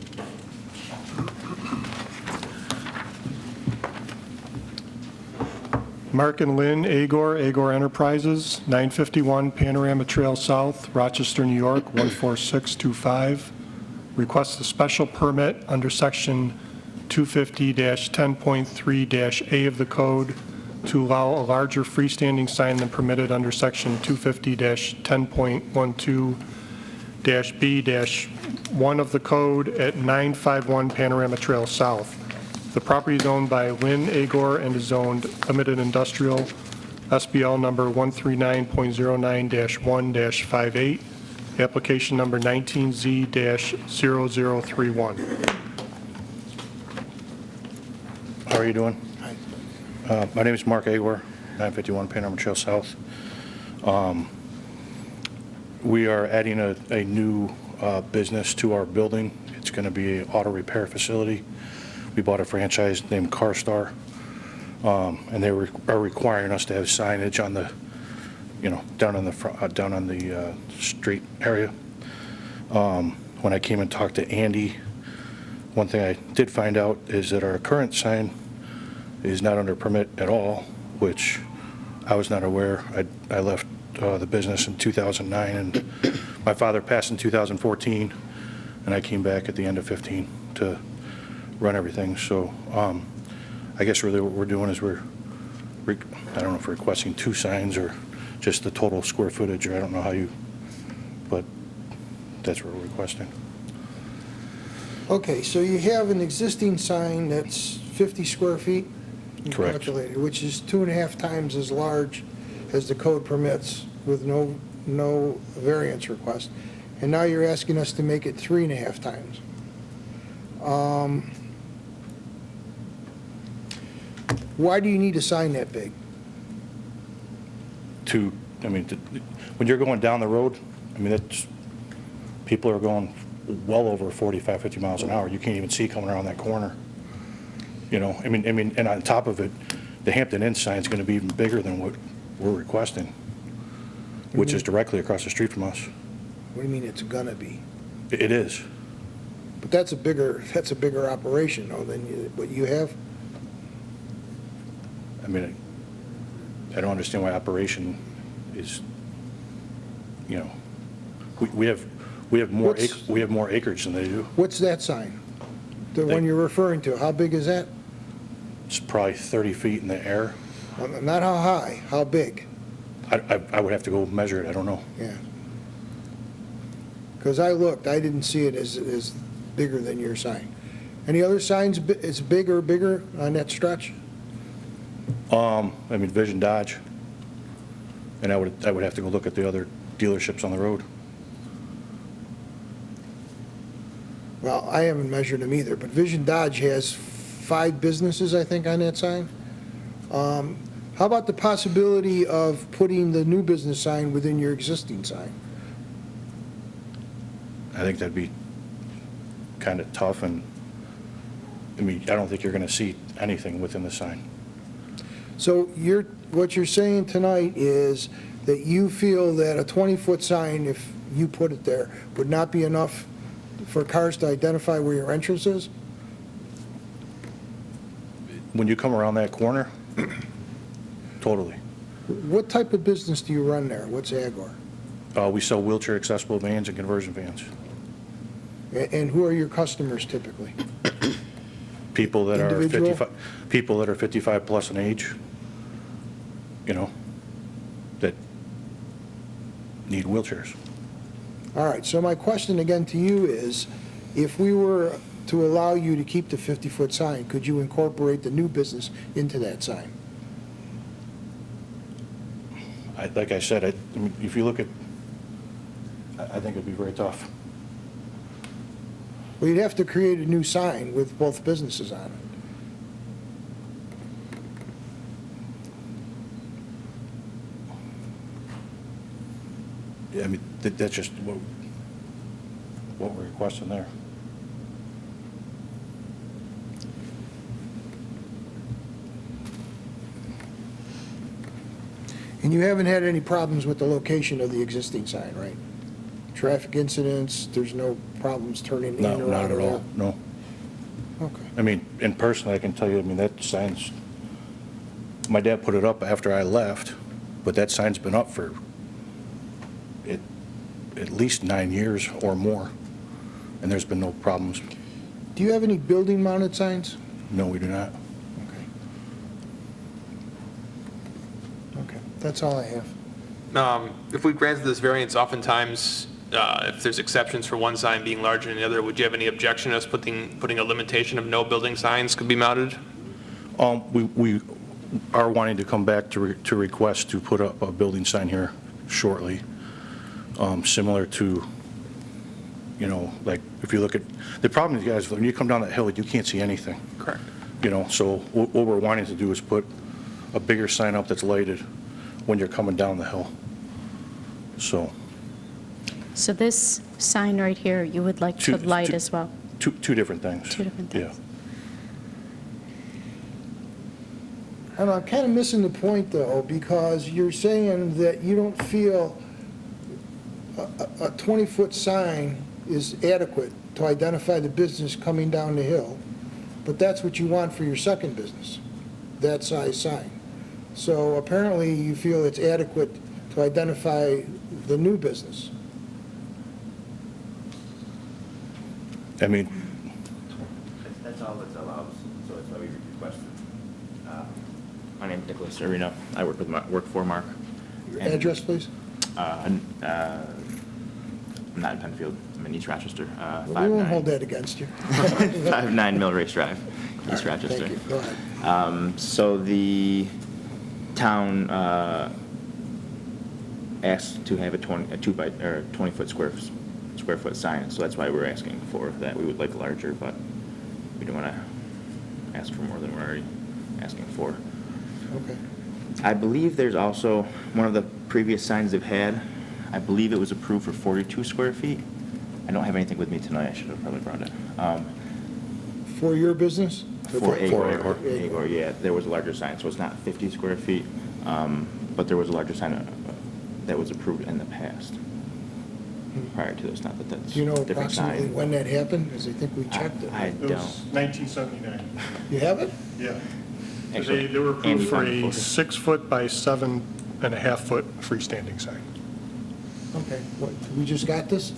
Mark and Lynn Agor, Agor Enterprises, 951 Panorama Trail South, Rochester, New York, 14625. Requests a special permit under Section 250-10.3-A of the code to allow a larger freestanding sign than permitted under Section 250-10.12-B-1 of the code at 951 Panorama Trail South. The property is owned by Lynn Agor and is zoned Limited Industrial, SBL number 139.09-1-58, application number 19Z-0031. How are you doing? Hi. My name is Mark Agor, 951 Panorama Trail South. We are adding a new business to our building. It's going to be an auto repair facility. We bought a franchise named CarStar. And they are requiring us to have signage on the, down on the front, down on the street area. When I came and talked to Andy, one thing I did find out is that our current sign is not under permit at all, which I was not aware. I left the business in 2009, and my father passed in 2014, and I came back at the end of 15 to run everything. So I guess really what we're doing is I don't know if we're requesting 2 signs or just the total square footage, or I don't know how you, but that's what we're requesting. Okay, so you have an existing sign that's 50 square feet? You Correct. calculated, which is 2.5 times as large as the code permits with no variance request. And now you're asking us to make it 3.5 times. Why do you need a sign that big? When you're going down the road, people are going well over 45, 50 miles an hour. You can't even see coming around that corner. And on top of it, the Hampton Inn sign is going to be even bigger than what we're requesting, which is directly across the street from us. What do you mean it's gonna be? It is. But that's a bigger operation though than what you have? I don't understand why operation is, we have more acreage than they do. What's that sign? The one you're referring to, how big is that? It's probably 30 feet in the air. Not how high, how big? I would have to go measure it, I don't know. Yeah. Because I looked, I didn't see it as bigger than your sign. Any other signs is bigger on that stretch? Vision Dodge. And I would have to go look at the other dealerships on the road. Well, I haven't measured them either, but Vision Dodge has 5 businesses, I think, on that sign. How about the possibility of putting the new business sign within your existing sign? I think that'd be kind of tough, and, I don't think you're going to see anything within the sign. So what you're saying tonight is that you feel that a 20-foot sign, if you put it there, would not be enough for cars to identify where your entrance is? When you come around that corner, totally. What type of business do you run there? What's Agor? We sell wheelchair accessible vans and conversion vans. And who are your customers typically? People that Individual? are 55 plus in age, that need wheelchairs. All right, so my question again to you is, if we were to allow you to keep the 50-foot sign, could you incorporate the new business into that sign? Like I said, if you look at, I think it'd be very tough. Well, you'd have to create a new sign with both businesses on it. Yeah, that's just what we're requesting there. And you haven't had any problems with the location of the existing sign, right? Traffic incidents, there's no problems turning in or out No, of not at there? all, no. Okay. And personally, I can tell you, that sign's, my dad put it up after I left, but that sign's been up for at least 9 years or more, and there's been no problems. Do you have any building-mounted signs? No, we do not. Okay, that's all I have. If we granted this variance, oftentimes, if there's exceptions for one sign being larger than the other, would you have any objection to us putting a limitation of no building signs could be mounted? We are wanting to come back to request to put up a building sign here shortly, similar to, like, if you look at, the problem is, guys, when you come down that hill, you can't see anything. Correct. So what we're wanting to do is put a bigger sign up that's lighted when you're coming down the hill. So this sign right here, you would like to light as well? Two different things. Two different things. Yeah. I don't know, I'm kind of missing the point, though, because you're saying that you don't feel a 20-foot sign is adequate to identify the business coming down the hill, but that's what you want for your second business, that size sign. So apparently you feel it's adequate to identify the new business. I mean, That's all that's allowed, so that's why we requested. My name's Nicholas Arena. I work for Mark. Your address, please? I'm not in Penfield. I'm in East Rochester. We won't hold that against you. 59 Mill Race Drive, East Rochester. Thank you. Go ahead. So the town asked to have a 20-foot square foot sign, so that's why we're asking for that. We would like larger, but we don't want to ask for more than we're already asking for. Okay. I believe there's also, one of the previous signs they've had, I believe it was approved for 42 square feet. I don't have anything with me tonight, I should have probably brought it. For your business? For Agor, yeah, there was a larger sign, so it's not 50 square feet, but there was a larger sign that was approved in the past, prior to this, not that that's Do you know a different approximately sign. when that happened? Because I think we checked it. I It was don't. 1979. You have it? Yeah. Actually, They were Andy approved for found the a photo. 6-foot by 7.5-foot freestanding sign. Okay. What, we just got this?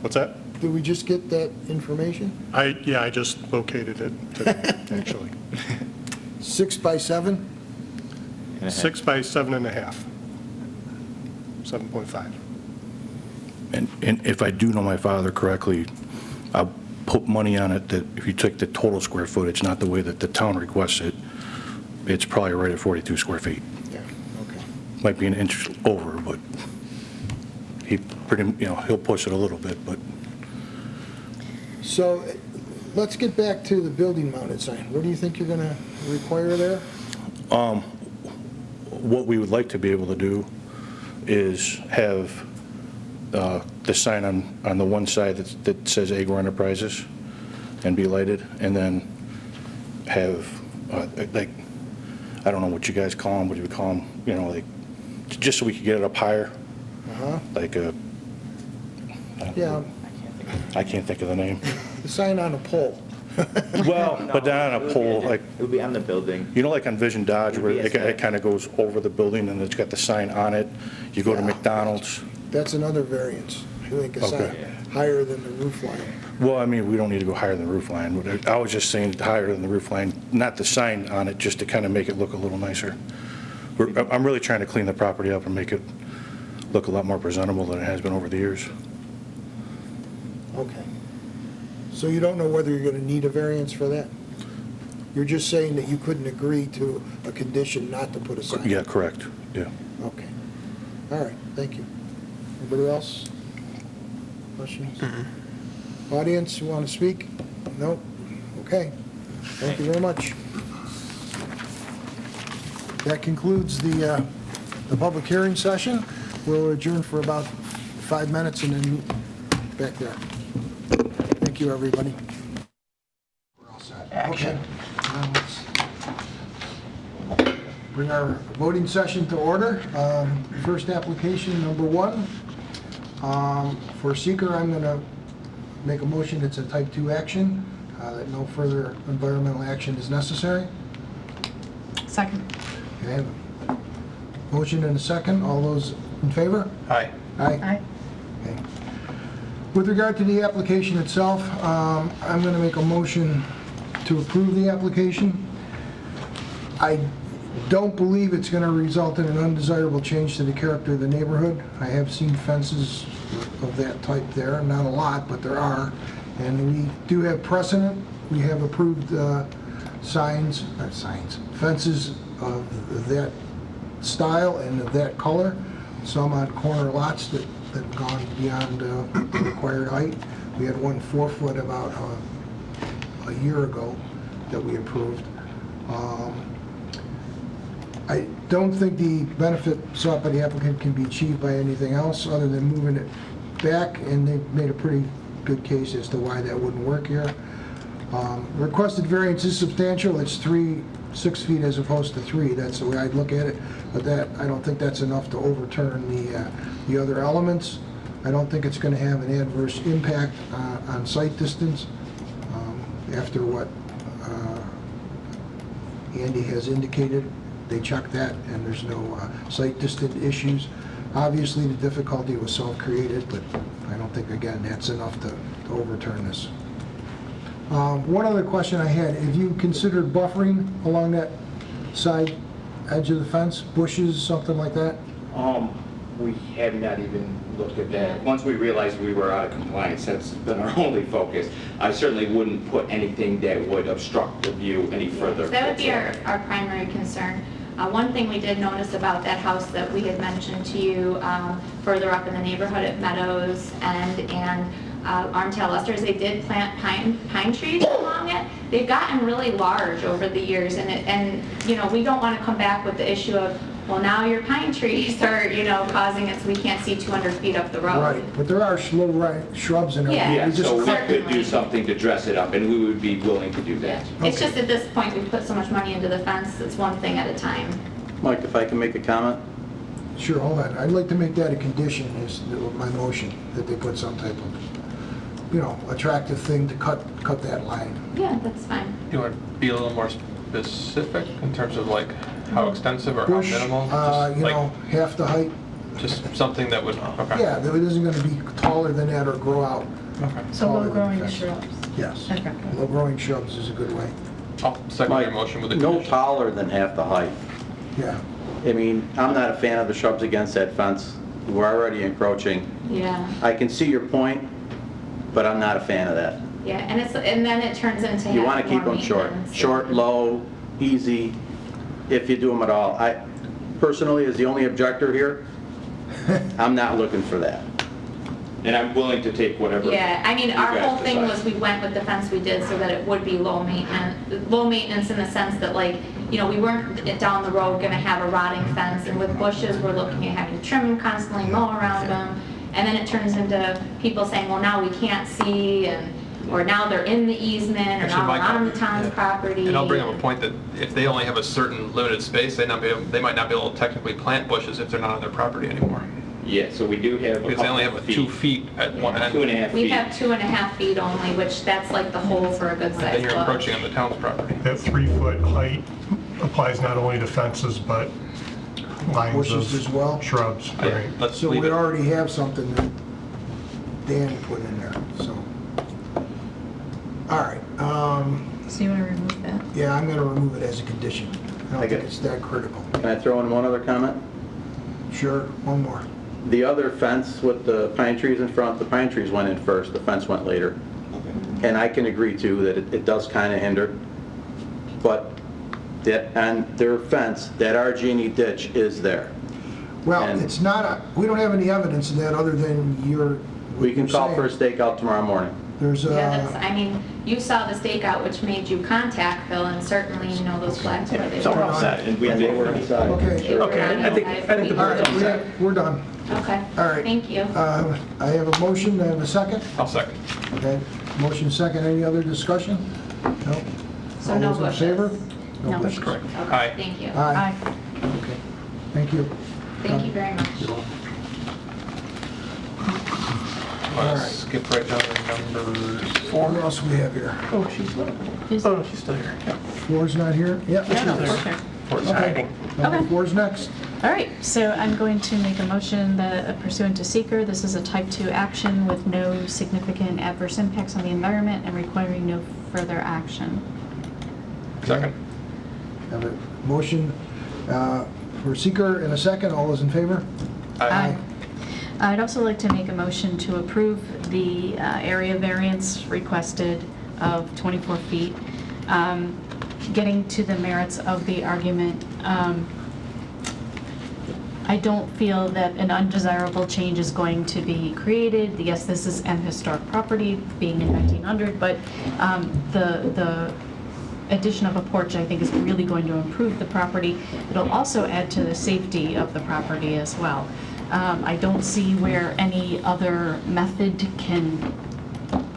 What's that? Did we just get that information? Yeah, I just located it today, actually. 6 by 7? 6 by 7.5. 7.5. and if I do know my father correctly, I'll put money on it that if you take the total square footage, not the way that the town requests it, it's probably right at 42 square feet. Yeah, okay. Might be an inch over, but he'll push it a little bit, but So let's get back to the building mounted sign. What do you think you're going to require there? what we would like to be able to do is have the sign on the one side that says Agor Enterprises and be lighted, and then have, like, I don't know what you guys call them, what do you call them, like, just so we could get it up higher, like a, Yeah, I can't think of the name. the sign on a pole. Well, but then on a pole, like, It would be on the building. like on Vision Dodge, where it kind of goes over the building and it's got the sign on it. You go to Yeah. McDonald's. That's another variance. I think a sign Okay. higher than the roof line. Well, I mean, we don't need to go higher than the roof line. I was just saying higher than the roof line, not the sign on it, just to kind of make it look a little nicer. I'm really trying to clean the property up and make it look a lot more presentable than it has been over the years. Okay. So you don't know whether you're going to need a variance for that? You're just saying that you couldn't agree to a condition not to put a sign? Yeah, correct, yeah. Okay. All right, thank you. Anybody else? Questions? Audience, you want to speak? No? Okay. Thank you very much. That concludes the public hearing session. We'll adjourn for about 5 minutes and then meet back there. Thank you, everybody. We're all set. Action. Now let's bring our voting session to order. First application, number 1. For seeker, I'm going to make a motion, it's a type 2 action, that no further environmental action is necessary. Second. Okay, I have a motion and a second. All those in favor? Aye. Aye. Okay. With regard to the application itself, I'm going to make a motion to approve the application. I don't believe it's going to result in an undesirable change to the character of the neighborhood. I have seen fences of that type there, not a lot, but there are. And we do have precedent. We have approved fences of that style and of that color, some on corner lots that have gone beyond the required height. We had one 4-foot about a year ago that we approved. I don't think the benefit sought by the applicant can be achieved by anything else other than moving it back, and they've made a pretty good case as to why that wouldn't work here. Requested variance is substantial. It's 3 6 feet as opposed to 3. That's the way I'd look at it. But that, I don't think that's enough to overturn the other elements. I don't think it's going to have an adverse impact on sight distance after what Andy has indicated. They checked that, and there's no sight distance issues. Obviously, the difficulty was self-created, but I don't think, again, that's enough to overturn this. One other question I had, have you considered buffering along that side edge of the fence, bushes, something like that? We have not even looked at that. Once we realized we were out of compliance, that's been our only focus. I certainly wouldn't put anything that would obstruct the view any further. That would be our primary concern. One thing we did notice about that house that we had mentioned to you further up in the neighborhood at Meadows and Armtail Lester is they did plant pine trees along it. They've gotten really large over the years, and you know, we don't want to come back with the issue of, well, now your pine trees are, you know, causing it so we can't see 200 feet up the road. Right, but there are little shrubs in there. Yeah. Yeah, so we could do something to dress it up, and we would be willing to do that. It's just at this point, we've put so much money into the fence, it's one thing at a time. Mike, if I can make a comment? Sure, hold on. I'd like to make that a condition, is my motion, that they put some type of, you know, attractive thing to cut that line. Yeah, that's fine. You want to be a little more specific in terms of like how extensive or Bush, how minimal? Just you like- know, half the height. Just something that would, okay. Yeah, that it isn't going to be taller than that or grow out. Okay. So taller than the low-growing fence. shrubs? Yes. Okay. Low-growing shrubs is a good way. I'll second your motion with a No condition. taller than half the height. Yeah. I mean, I'm not a fan of the shrubs against that fence. We're already encroaching. Yeah. I can see your point, but I'm not a fan of that. Yeah, and then it turns into You want to having keep more them short. maintenance. Short, low, easy, if you do them at all. I personally, as the only objector here, I'm not looking for that. And I'm willing to take whatever. Yeah, I mean, you our guys whole thing decide. was we went with the fence we did so that it would be low maintenance in the sense that, like, you know, we weren't down the road gonna have a rotting fence, and with bushes, we're looking at having to trim them constantly, mow around them, and then it turns into people saying, well, now we can't see, or now they're in the easement, or Actually, now Mike, we're on the town's property. And I'll bring up a point that if they only have a certain limited space, they might not be able to technically plant bushes if they're not on their property anymore. Yeah, so we do have a Because they only have couple of 2 feet at one end. 2.5 feet. We have 2.5 feet only, which that's like the hole for a good Then sized you're bush. encroaching on the town's property. That 3-foot height applies not only to fences, but lines Bushes as well? of shrubs. Yeah, Right. let's So leave we it. already have something that Dan put in there, so. All right, So you want to remove that? yeah, I'm going to remove it as a condition. I I don't get think it. it's that critical. Can I throw in one other comment? Sure, one more. The other fence with the pine trees in front, the pine trees went in first, the fence went later. And I can agree too that it does kind of hinder, but that, on their fence, that RG&E ditch is there. Well, And- it's not, we don't have any evidence of that other than your. We can call for a stakeout tomorrow morning. There's Yeah, a, that's, I mean, you saw the stakeout, which made you contact Phil, and certainly, you know, those flags where they So we're all were. set, and we And did. they were inside. okay. Okay, I think the All board's right, all set. we're done. Okay. All right. Thank you. I have a motion, I have a second. I'll second. Okay, motion second, any other discussion? No? So All no those in bushes? favor? No. bushes. Correct. Okay, Aye. thank you. Aye. Okay, thank you. Thank you very much. Want All to right. skip right down to number What 4? else we have here? Oh, she's not. Is- Oh, she's still here. Yeah. Four's not here? Yep. Yeah, no, she's there. Okay. Four's Okay. hiding. Number Okay. four's next. All right, so I'm going to make a motion that pursuant to seeker, this is a type 2 action with no significant adverse impacts on the environment and requiring no further action. Second. Have a motion for seeker and a second, all those in favor? Aye. I'd also like to make a motion to approve the area variance requested of 24 feet. Getting to the merits of the argument, I don't feel that an undesirable change is going to be created. Yes, this is an historic property, being in 1900, but the addition of a porch, I think, is really going to improve the property. It'll also add to the safety of the property as well. I don't see where any other method can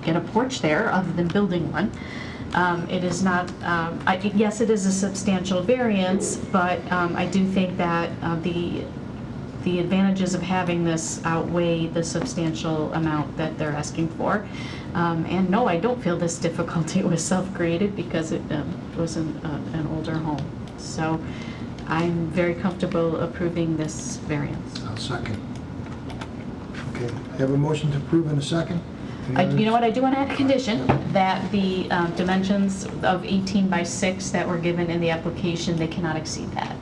get a porch there other than building one. It is not, yes, it is a substantial variance, but I do think that the advantages of having this outweigh the substantial amount that they're asking for. And no, I don't feel this difficulty was self-created because it was an older home. So I'm very comfortable approving this variance. I'll second. Okay, have a motion to approve in a second? You know what, I do want to add a condition that the dimensions of 18 by 6 that were given in the application, they cannot exceed that.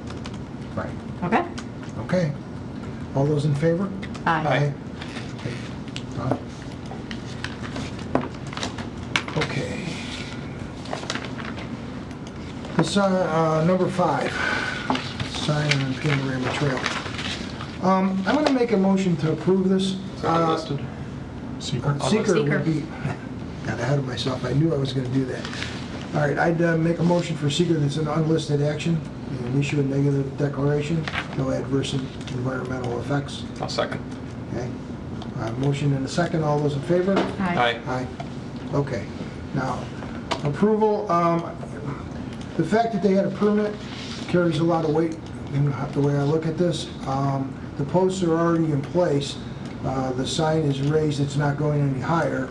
Right. Okay? Okay. All those in favor? Aye. Aye. Okay. This, number 5, sign on Panorama Trail. I'm going to make a motion to approve this. Unlisted. Seeker would be, got ahead of myself, I knew I was going to do that. All right, I'd make a motion for seeker that's an unlisted action and issue a negative declaration, no adverse environmental effects. I'll second. Okay. Motion and a second, all those in favor? Aye. Aye. Okay. Now, approval, the fact that they had a permit carries a lot of weight in the way I look at this. The posts are already in place. The sign is raised, it's not going any higher.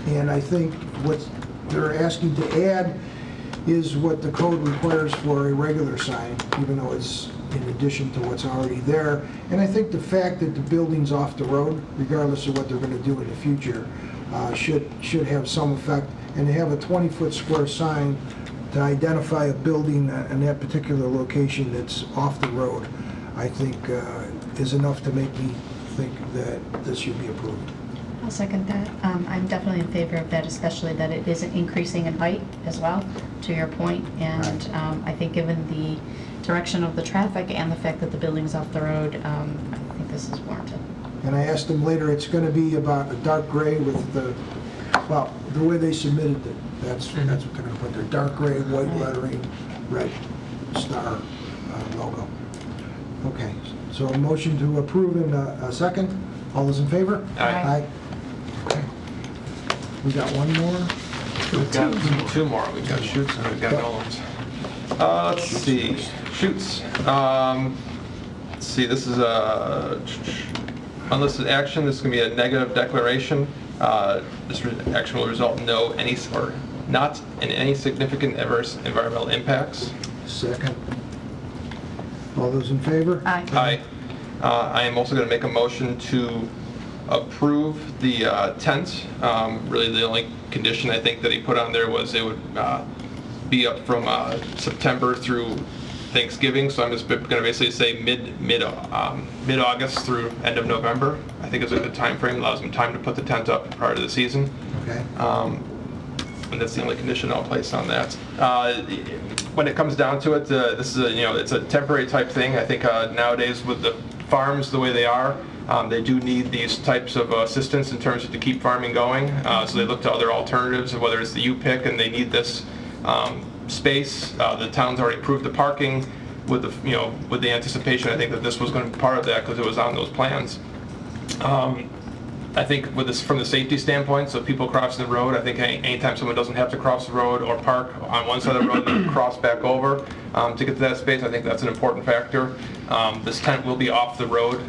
And I think what they're asking to add is what the code requires for a regular sign, even though it's in addition to what's already there. And I think the fact that the building's off the road, regardless of what they're going to do in the future, should have some effect. And to have a 20-foot square sign to identify a building in that particular location that's off the road, I think is enough to make me think that this should be approved. I'll second that. I'm definitely in favor of that, especially that it isn't increasing in height as well, to your point. And I think given the direction of the traffic and the fact that the building's off the road, I think this is warranted. And I asked them later, it's going to be about a dark gray with the, well, the way they submitted it, that's what they're going to put there. Dark gray, white lettering, red star logo. Okay, so a motion to approve in a second. All those in favor? Aye. Okay. We got one more? We've got two more. We've got shoots and we've got Nolans. Let's see. Shoots. Let's see. This is a unlisted action. This is going to be a negative declaration. This action will result in not in any significant adverse environmental impacts. Second. All those in favor? Aye. Aye. I am also going to make a motion to approve the tent. Really, the only condition I think that he put on there was it would be up from September through Thanksgiving. So I'm just going to basically say mid-August through end of November. I think it's a good time frame. Allows them time to put the tent up prior to the season. Okay. And that's the only condition I'll place on that. When it comes down to it, this is it's a temporary type thing. I think nowadays with the farms the way they are, they do need these types of assistance in terms of to keep farming going. So they look to other alternatives, whether it's the U-pick and they need this space. The town's already approved the parking with the with the anticipation. I think that this was going to be part of that because it was on those plans. I think with this, from the safety standpoint, so people crossing the road, I think anytime someone doesn't have to cross the road or park on one side of the road and cross back over to get to that space, I think that's an important factor. This tent will be off the road,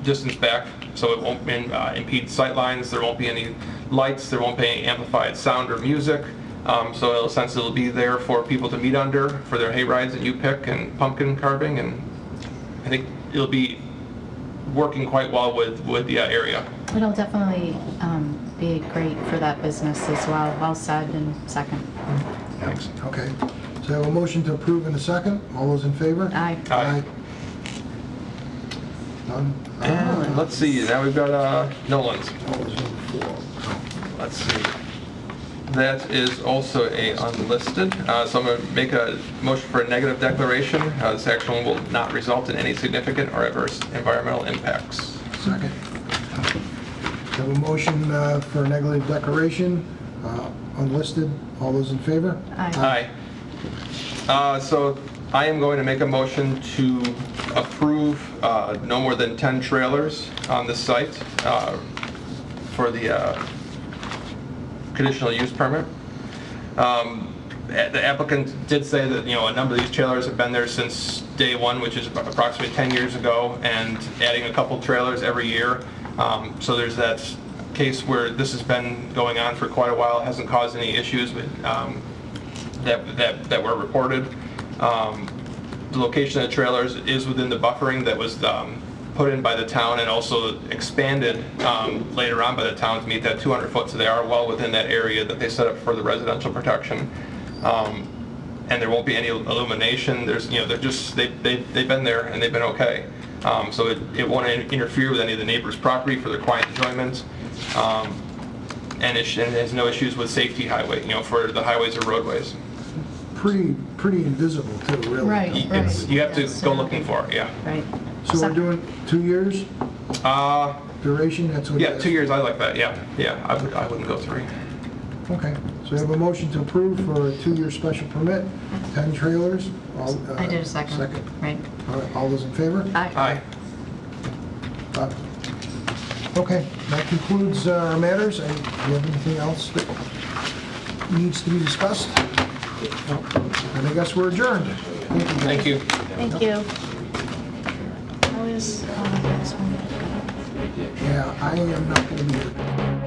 distance back, so it won't impede sight lines. There won't be any lights. There won't be any amplified sound or music. So it'll essentially be there for people to meet under for their hay rides and U-pick and pumpkin carving, and I think it'll be working quite well with the area. It'll definitely be great for that business as well. Well said, and second. Thanks. Okay. So I have a motion to approve in a second. All those in favor? Aye. Aye. None? And let's see, now we've got Nolan's. That was number 4. Let's see. That is also a unlisted. So I'm going to make a motion for a negative declaration. This action will not result in any significant or adverse environmental impacts. Second. We have a motion for a negative declaration, unlisted. All those in favor? Aye. Aye. So I am going to make a motion to approve no more than 10 trailers on this site for the conditional use permit. The applicant did say that, a number of these trailers have been there since day one, which is approximately 10 years ago, and adding a couple trailers every year. So there's that case where this has been going on for quite a while, hasn't caused any issues with, that were reported. The location of the trailers is within the buffering that was put in by the town and also expanded later on by the town to meet that 200 foot, so they are well within that area that they set up for the residential protection. And there won't be any illumination. There's, they've been there and they've been okay. So it won't interfere with any of the neighbors' property for their quiet enjoyment. And it has no issues with safety highway, for the highways or roadways. Pretty invisible too, really. Right. You have to go looking for it, yeah. Right. So we're doing 2 years duration, that's what it Yeah, is? 2 years, I like that, yeah. I wouldn't go 3. Okay, so we have a motion to approve for a 2-year special permit, 10 trailers. I did a second. Right. All right, all those in favor? Aye. Okay, that concludes our matters. And do you have anything else that needs to be discussed? No. And I guess we're adjourned. Thank you. Thank you. How is this one? Yeah, I am not going to be here.